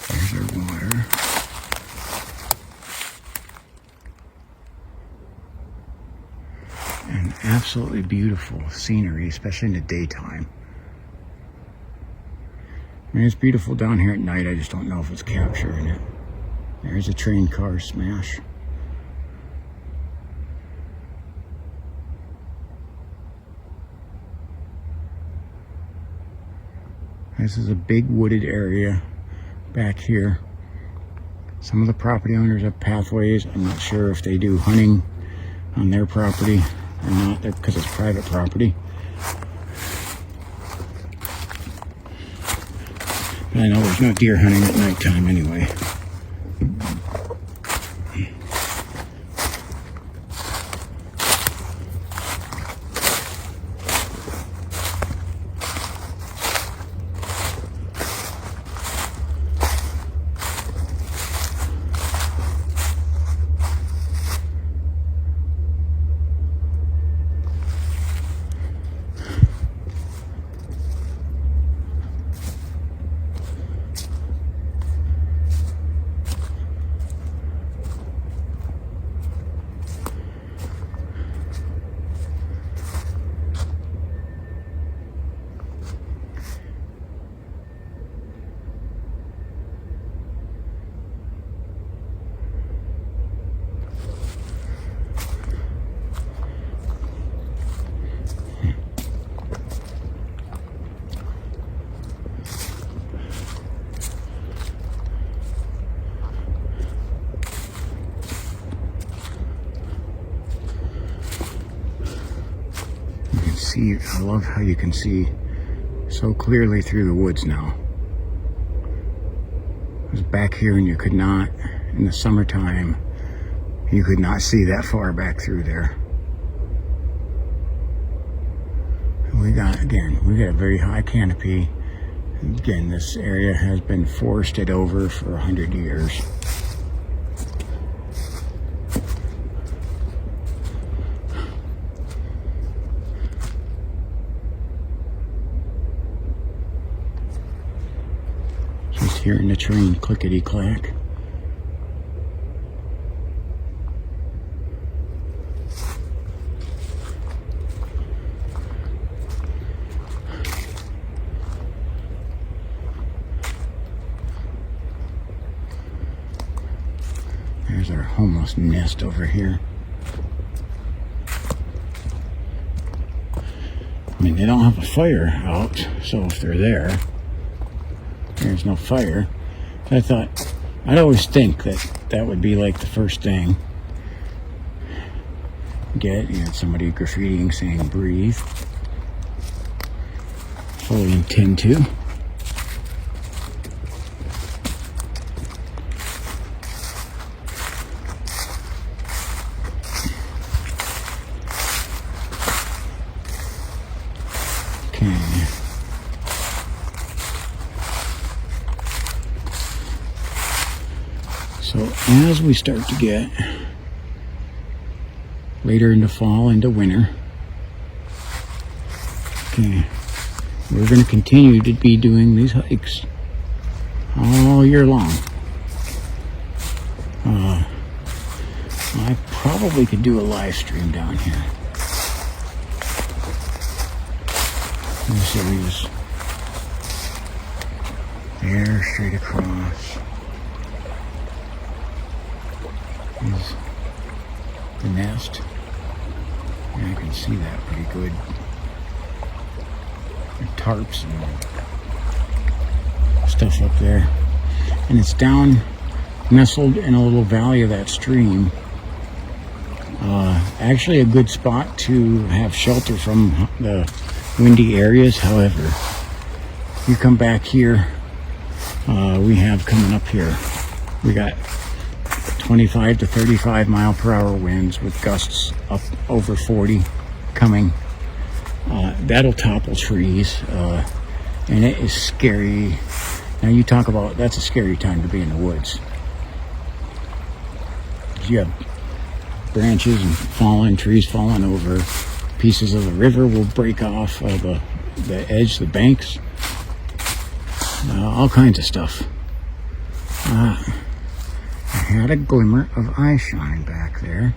[SPEAKER 1] There's our water. And absolutely beautiful scenery, especially in the daytime. I mean, it's beautiful down here at night. I just don't know if it's capturing it. There's a train car smash. This is a big wooded area back here. Some of the property owners have pathways. I'm not sure if they do hunting on their property or not, because it's private property. But I know there's no deer hunting at nighttime anyway. I love how you can see so clearly through the woods now. I was back here and you could not, in the summertime, you could not see that far back through there. We got a very high canopy. Again, this area has been forested over for 100 years. Hearing the train clickety-clack. There's our homeless nest over here. I mean, they don't have a fire out, so if they're there, there's no fire. I thought, I'd always think that would be like the first thing. You had somebody graffitiing saying breathe. Fully intend to. Okay. as we start to get later into fall, into winter, okay, we're going to continue to be doing these hikes all year long. I probably could do a live stream down here. This area's there, straight across is the nest, and I can see that pretty good. The tarps and stuff up there, and it's down nestled in a little valley of that stream. Actually a good spot to have shelter from the windy areas. However, you come back here, we have coming up here, we got 25 to 35 mile per hour winds with gusts up over 40 coming. That'll topple trees, and it is scary. Now you talk about, that's a scary time to be in the woods. You have branches and trees falling over. Pieces of the river will break off of the edge, the banks. All kinds of stuff. I had a glimmer of eye shine back there.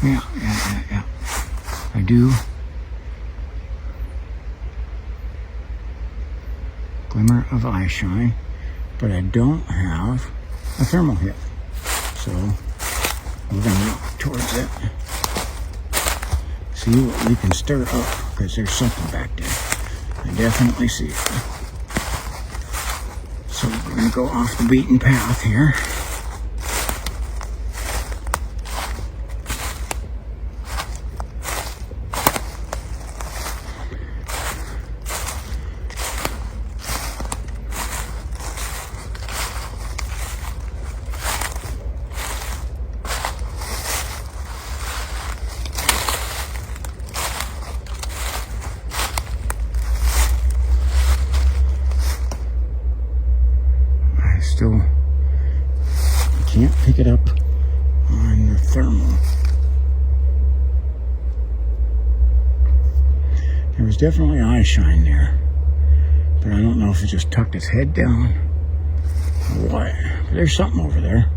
[SPEAKER 1] Yeah. I do. Glimmer of eye shine, but I don't have a thermal hit. So we're going to walk towards it. See what we can stir up, because there's something back there. I definitely see it. So we're going to go off the beaten path here. Still can't pick it up on the thermal. There was definitely eye shine there, but I don't know if it just tucked its head down or what. But there's something over there.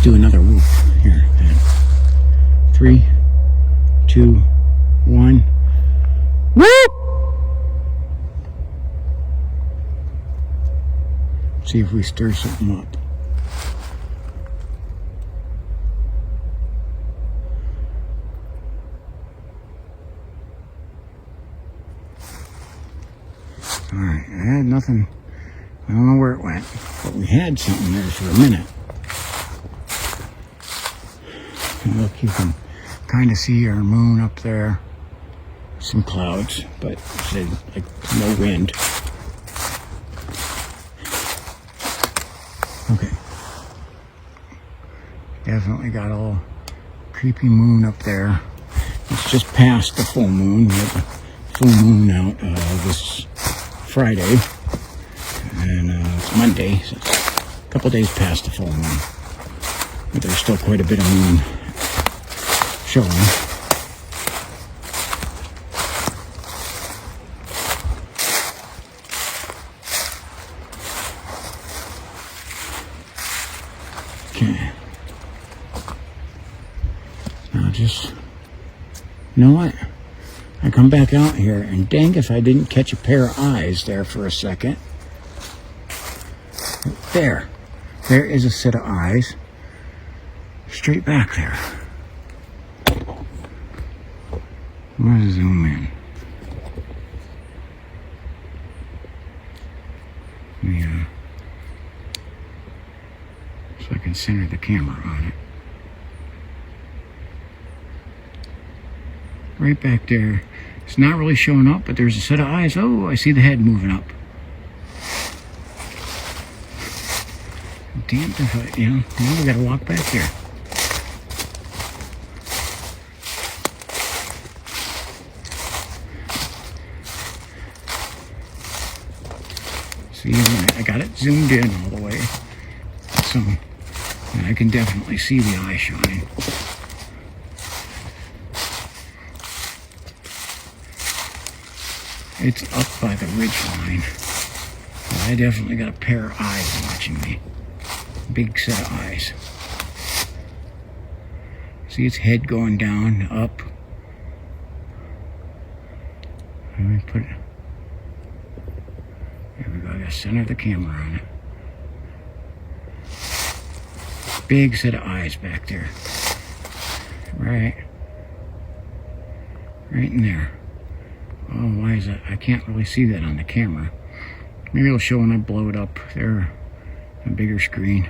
[SPEAKER 1] Do another whoop here. 3, 2, 1. Whoop! See if we stir something up. Alright, I had nothing. I don't know where it went, but we had something there for a minute. Look, you can kind of see our moon up there. Some clouds, but like no wind. Okay. Definitely got a little creepy moon up there. It's just past the full moon. We have a full moon out this Friday. And it's Monday, so it's a couple days past the full moon. But there's still quite a bit of moon showing. Okay. Now just, you know what? I come back out here and dang if I didn't catch a pair of eyes there for a second. There. There is a set of eyes. Straight back there. I'm gonna zoom in. Yeah. So I can center the camera on it. Right back there. It's not really showing up, but there's a set of eyes. Oh, I see the head moving up. damned if I, now we gotta walk back here. See, I got it zoomed in all the way, so I can definitely see the eye shine. It's up by the ridge line. I definitely got a pair of eyes watching me. Big set of eyes. See its head going down, up. Let me put it. There we go. I gotta center the camera on it. Big set of eyes back there. Right in there. Oh, why is that? I can't really see that on the camera. Maybe it'll show when I blow it up there, a bigger screen.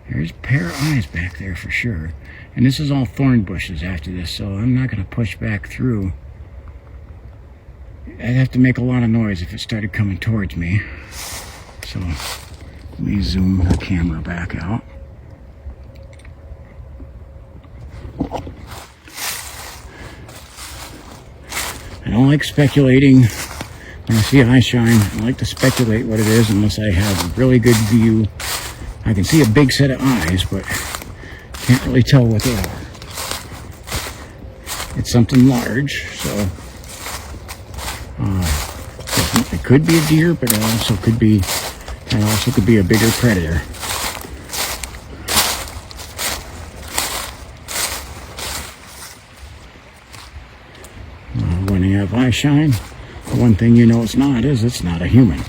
[SPEAKER 1] There's a pair of eyes back there for sure. And this is all thorn bushes after this, so I'm not going to push back through. I'd have to make a lot of noise if it started coming towards me. So let me zoom the camera back out. I don't like speculating. When I see eye shine, I like to speculate what it is unless I have a really good view. I can see a big set of eyes, but can't really tell what they are. It's something large, so it could be a deer, but it also could be a bigger predator. When you have eye shine, the one thing you know it's not a human.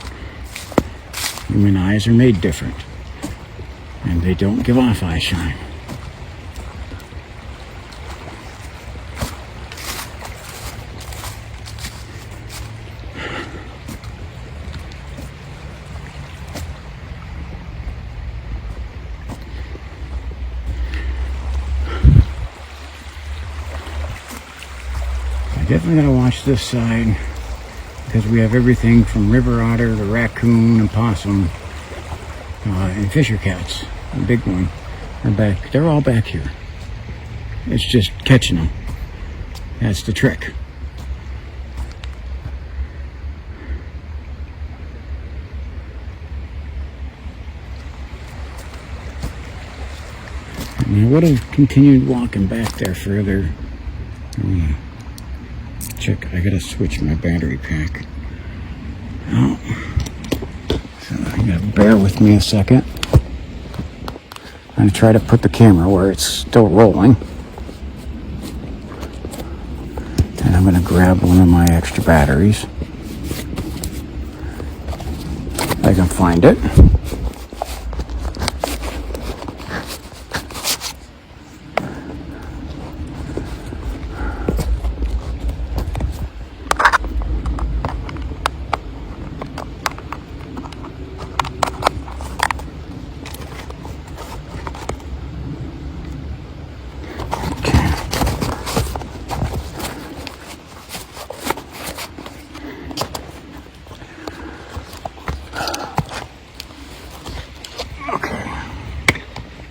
[SPEAKER 1] Human eyes are made different, and they don't give off eye shine. Definitely gotta watch this side because we have everything from river otter to raccoon and possum and fisher cats. The big one are back. They're all back here. It's just catching them. That's the trick. And I would have continued walking back there further. Check, I gotta switch my battery pack out. So you gotta bear with me a second. I'm gonna try to put the camera where it's still rolling. And I'm gonna grab one of my extra batteries. If I can find it.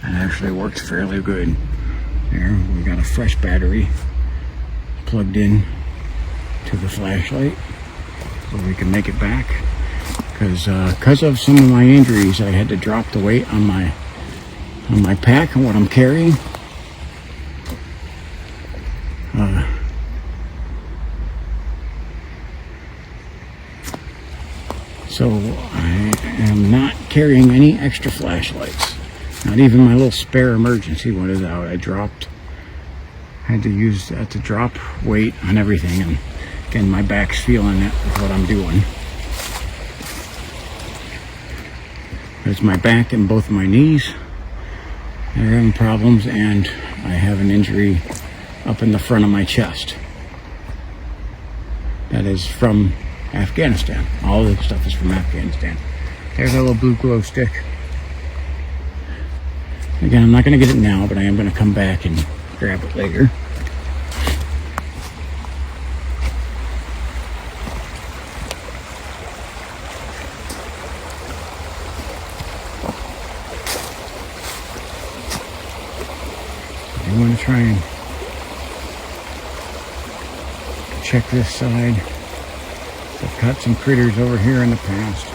[SPEAKER 1] Actually works fairly good. There, we got a fresh battery plugged in to the flashlight so we can make it back. Because of some of my injuries, I had to drop the weight on my pack and what I'm carrying. So I am not carrying any extra flashlights. Not even my little spare emergency one is out. I had to use that to drop weight on everything, and again my back's feeling it with what I'm doing. It's my back and both my knees. They're having problems, and I have an injury up in the front of my chest. That is from Afghanistan. All this stuff is from Afghanistan. There's a little blue glow stick. Again, I'm not going to get it now, but I am going to come back and grab it later. I want to try and check this side. I've caught some critters over here in the past.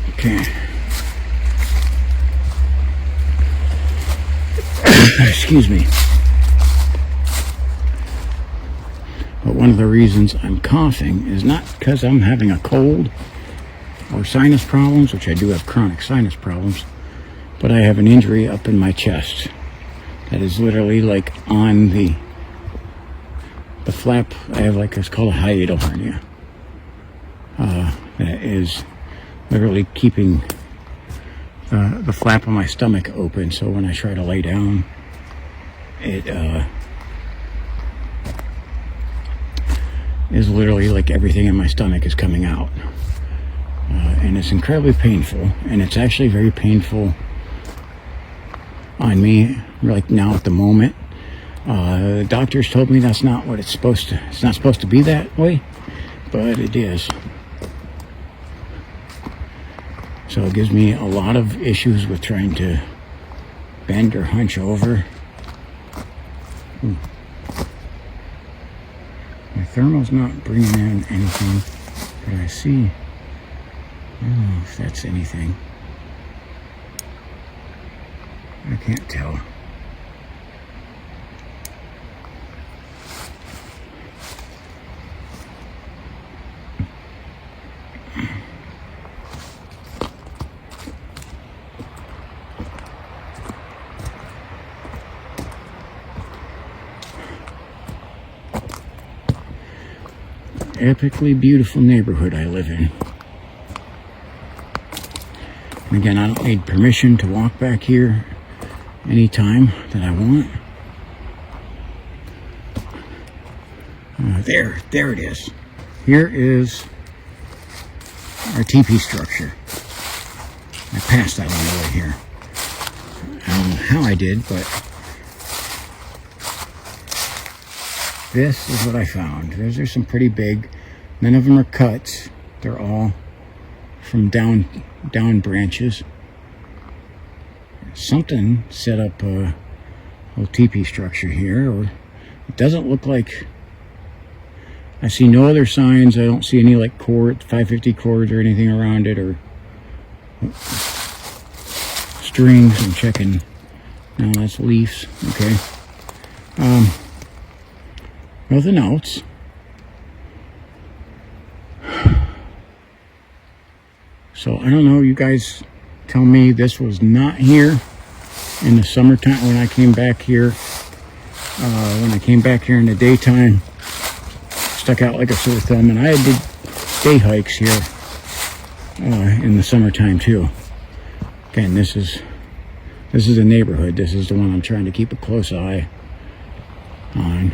[SPEAKER 1] Okay. Excuse me. But one of the reasons I'm coughing is not because I'm having a cold or sinus problems, which I do have chronic sinus problems, but I have an injury up in my chest that is literally like on the flap. I have like, it's called a hiatal hernia. That is literally keeping the flap of my stomach open, so when I try to lay down, it is literally like everything in my stomach is coming out, and it's incredibly painful, and it's actually very painful on me like now at the moment. The doctors told me that's not what it's not supposed to be that way, but it is. So it gives me a lot of issues with trying to bend or hunch over. My thermal's not bringing in anything, but I see, I don't know if that's anything. I can't tell. Epically beautiful neighborhood I live in. And again, I don't need permission to walk back here anytime that I want. There it is. Here is our teepee structure. I passed that on the way here. I don't know how I did, but this is what I found. There's some pretty big. None of them are cuts. They're all from down branches. Something set up a little teepee structure here, or it doesn't look like. I see no other signs. I don't see any like cord, 550 cords or anything around it, or strings. I'm checking. No, that's leaves. Okay. Nothing else. So I don't know, you guys tell me this was not here in the summertime when I came back here. When I came back here in the daytime, stuck out like a sore thumb, and I did day hikes here in the summertime too. Again, this is a neighborhood. This is the one I'm trying to keep a close eye on.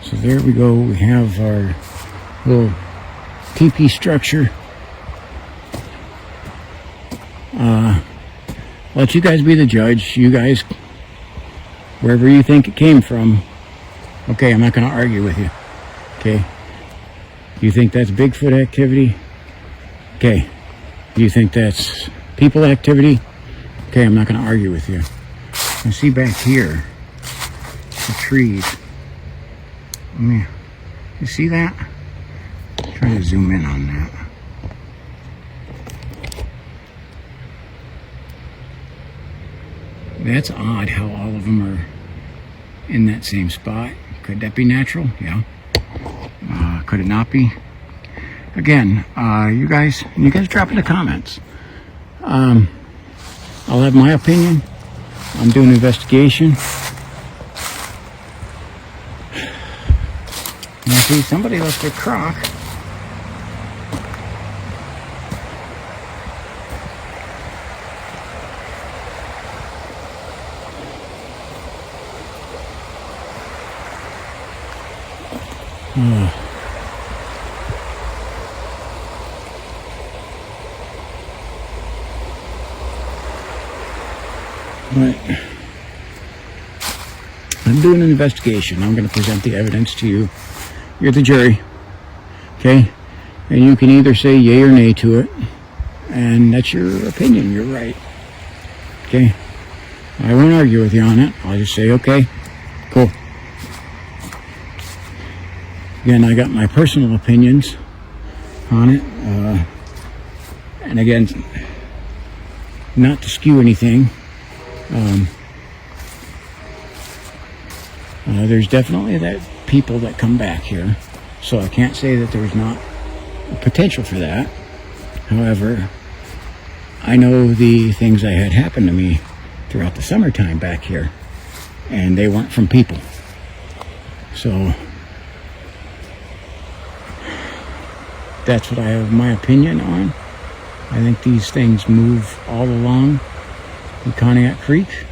[SPEAKER 1] So there we go. We have our little teepee structure. Let you guys be the judge. You guys, wherever you think it came from. Okay, I'm not going to argue with you. Okay. You think that's Bigfoot activity? Okay. You think that's people activity? Okay, I'm not going to argue with you. I see back here the trees. You see that? Try to zoom in on that. That's odd how all of them are in that same spot. Could that be natural? Yeah. Could it not be? Again, you guys drop in the comments. I'll have my opinion. I'm doing an investigation. see, somebody left their crock. But I'm doing an investigation. I'm going to present the evidence to you. You're the jury, okay? And you can either say yay or nay to it, and that's your opinion. You're right, okay? I won't argue with you on it. I'll just say, okay, cool. Again, I got my personal opinions on it, and again, not to skew anything. There's definitely that people that come back here, so I can't say that there's not potential for that. However, I know the things that had happened to me throughout the summertime back here, and they weren't from people. So that's what I have my opinion on. I think these things move all along the Conneaut Creek.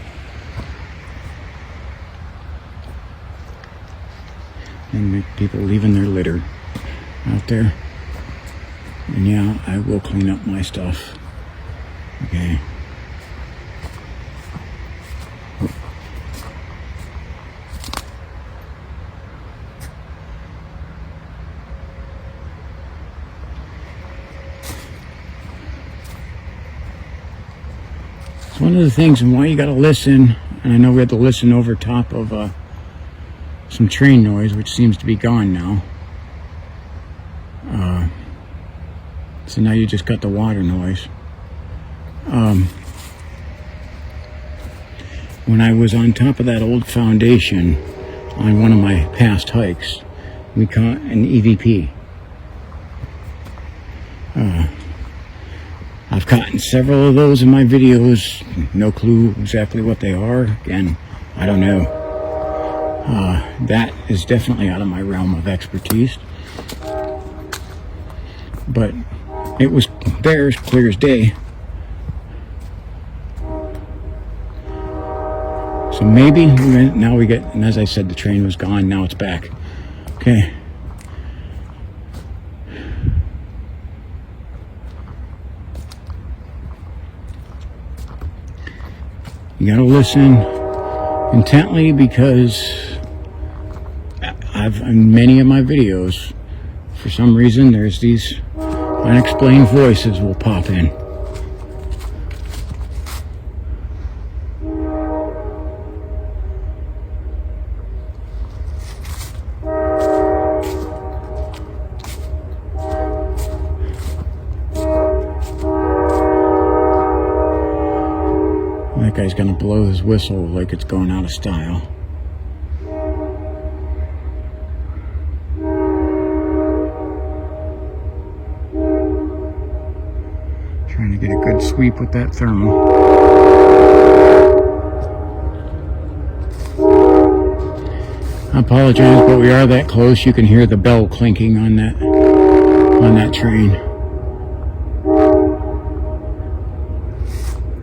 [SPEAKER 1] And the people leaving their litter out there. And yeah, I will clean up my stuff. Okay. It's one of the things and why you gotta listen, and I know we had to listen over top of some train noise, which seems to be gone now. So now you just got the water noise. When I was on top of that old foundation on one of my past hikes, we caught an EVP. I've caught several of those in my videos. No clue exactly what they are. Again, I don't know. That is definitely out of my realm of expertise. But it was there as clear as day. So maybe now we get, and as I said, the train was gone, now it's back. Okay. You gotta listen intently, because in many of my videos, for some reason, there's these unexplained voices will pop in. That guy's gonna blow his whistle like it's going out of style. Trying to get a good sweep with that thermal. I apologize, but we are that close. You can hear the bell clinking on that train.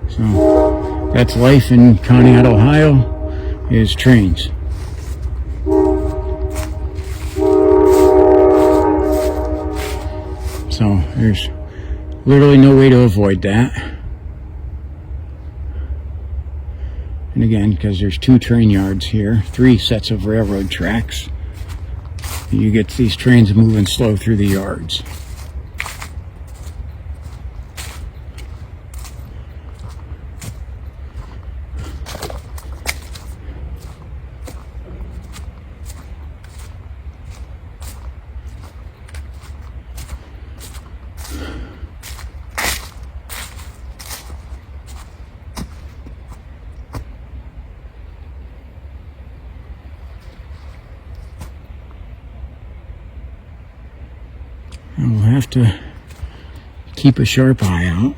[SPEAKER 1] So that's life in Conneaut, Ohio, is trains. So there's literally no way to avoid that. And again, because there's 2 train yards here, 3 sets of railroad tracks, you get these trains moving slow through the yards. We'll have to keep a sharp eye out,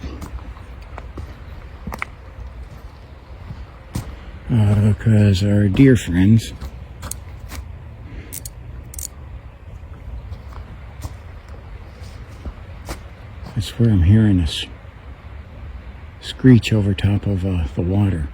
[SPEAKER 1] because our deer friends swear I'm hearing a screech over top of the water.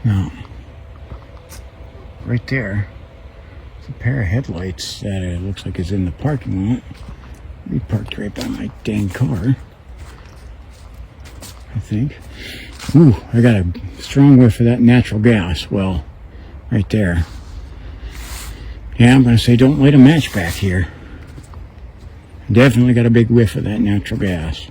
[SPEAKER 1] Now, right there, it's a pair of headlights that it looks like is in the parking lot. We parked right by my dang car, I think. Ooh, I got a strong whiff of that natural gas. Well, right there. Yeah, I'm going to say don't light a match back here. Definitely got a big whiff of that natural gas.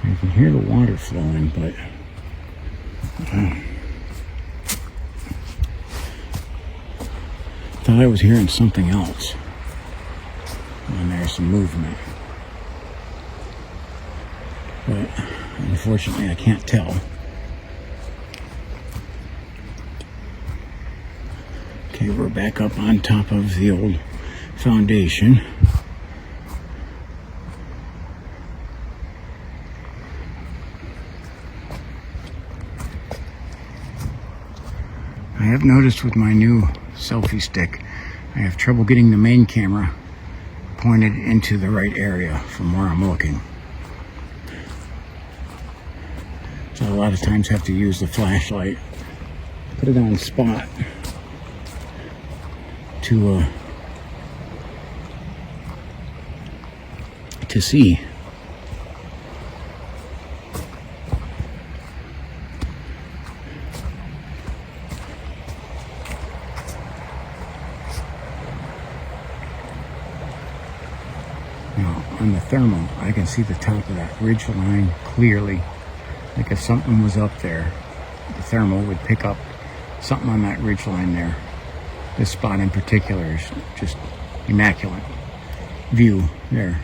[SPEAKER 1] You can hear the water flowing, but thought I was hearing something else. And there's some movement. But unfortunately I can't tell. Okay, we're back up on top of the old foundation. I have noticed with my new selfie stick, I have trouble getting the main camera pointed into the right area from where I'm looking. So a lot of times have to use the flashlight, put it on spot to see. Now, on the thermal, I can see the top of that ridge line clearly. Like if something was up there, the thermal would pick up something on that ridge line there. This spot in particular is just immaculate view there.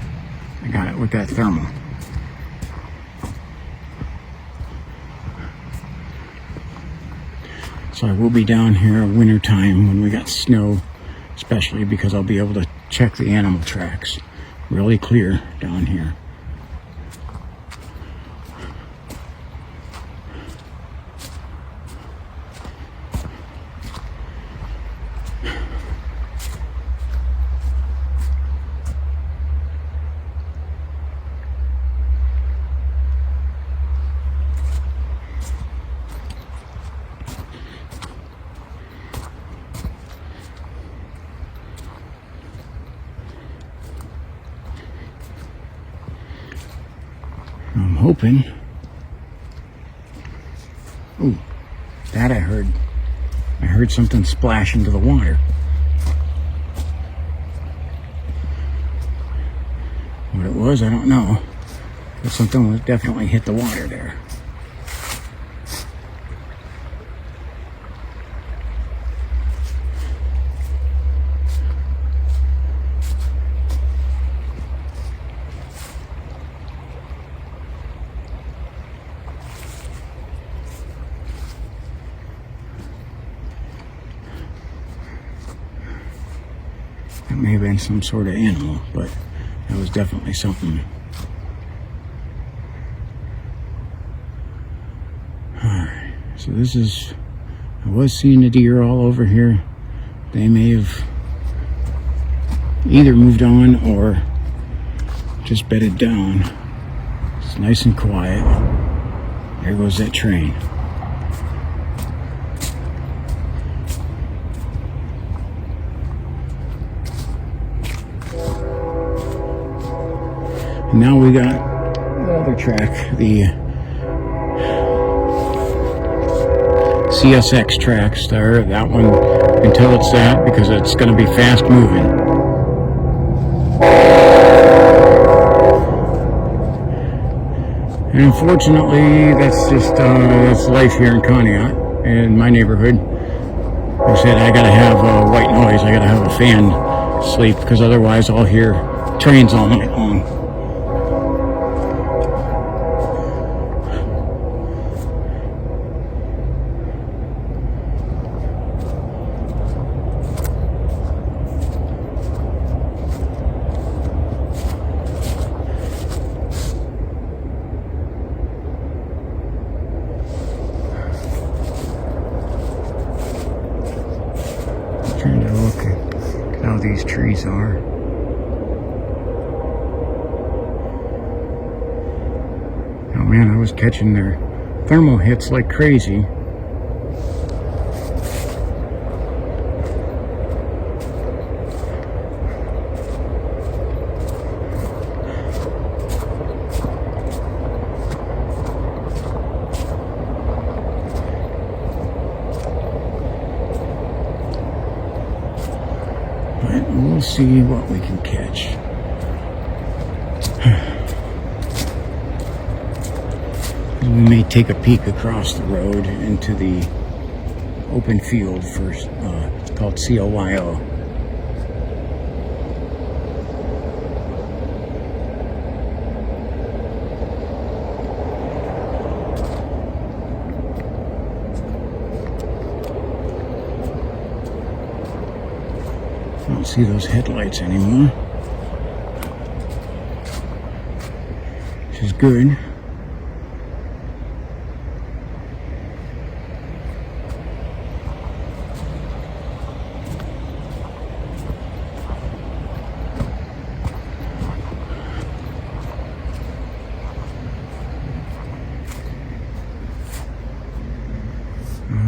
[SPEAKER 1] I got it with that thermal. So I will be down here winter time when we got snow, especially because I'll be able to check the animal tracks really clear down here. I'm hoping. Ooh, that I heard. I heard something splash into the water. What it was, I don't know. But something definitely hit the water there. That may have been some sort of animal, but that was definitely something. Alright, so this is, I was seeing the deer all over here. They may have either moved on or just bedded down. It's nice and quiet. There goes that train. And now we got the other track, the CSX tracks there. That one, until it's that, because it's going to be fast moving. And unfortunately, that's just that's life here in Conneaut, in my neighborhood. Like I said, I gotta have white noise. I gotta have a fan sleep, because otherwise I'll hear trains all night long. Trying to look at how these trees are. Oh man, I was catching their thermal hits like crazy. But we'll see what we can catch. We may take a peek across the road into the open field first. It's called COYO. I don't see those headlights anymore, which is good.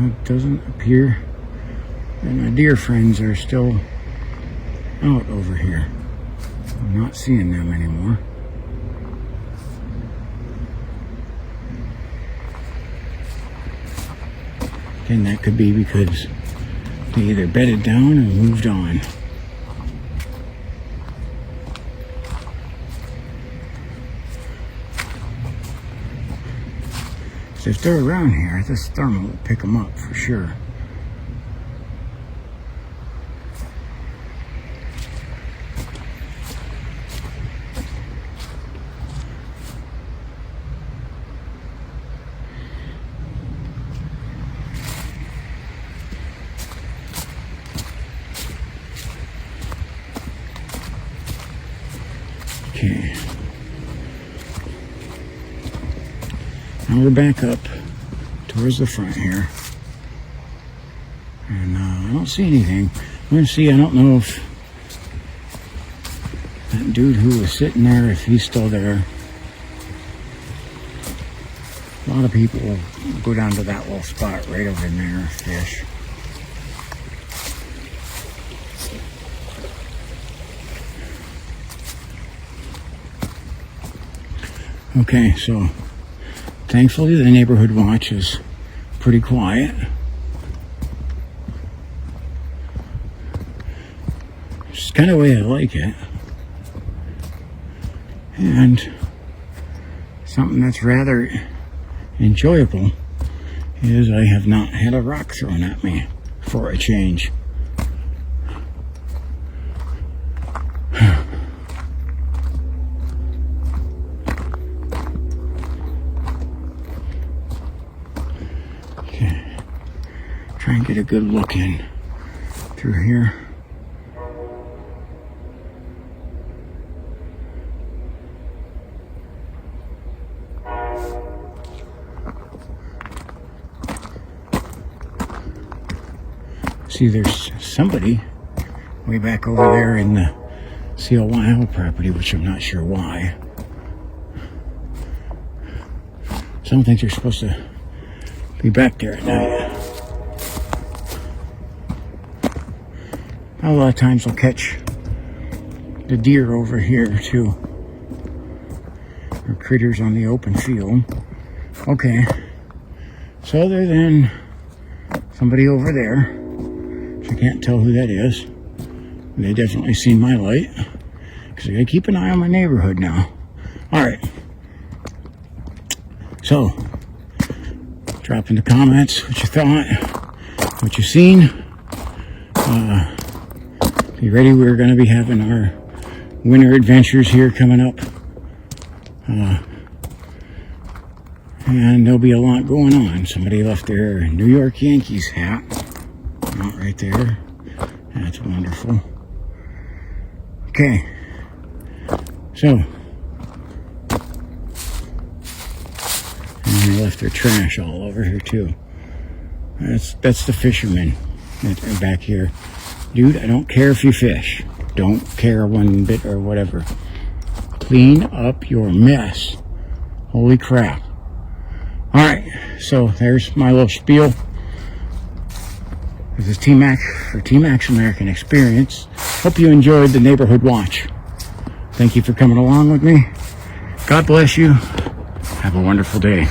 [SPEAKER 1] It doesn't appear that my deer friends are still out over here. I'm not seeing them anymore. Again, that could be because they either bedded down or moved on. So if they're around here, this thermal will pick them up for sure. Okay. Now we're back up towards the front here. And I don't see anything. I'm going to see, I don't know if that dude who was sitting there, if he's still there. A lot of people will go down to that little spot right over in there, fish. Okay, so thankfully the neighborhood watch is pretty quiet. It's kind of the way I like it. And something that's rather enjoyable is I have not had a rock thrown at me for a change. Okay, try and get a good look in through here. See, there's somebody way back over there in the COYO property, which I'm not sure why. Some think they're supposed to be back there at night. A lot of times I'll catch the deer over here too. or critters on the open field. Okay. So other than somebody over there, which I can't tell who that is, they definitely seen my light, because I gotta keep an eye on my neighborhood now. Alright. So, drop in the comments what you thought, what you seen. Be ready, we're going to be having our winter adventures here coming up. And there'll be a lot going on. Somebody left their New York Yankees hat out right there. That's wonderful. Okay. So, and they left their trash all over here too. That's the fishermen that are back here. Dude, I don't care if you fish. Don't care one bit or whatever. Clean up your mess. Holy crap. Alright, so there's my little spiel. This is T-Mac for T-Mac's American Experience. Hope you enjoyed the neighborhood watch. Thank you for coming along with me. God bless you. Have a wonderful day.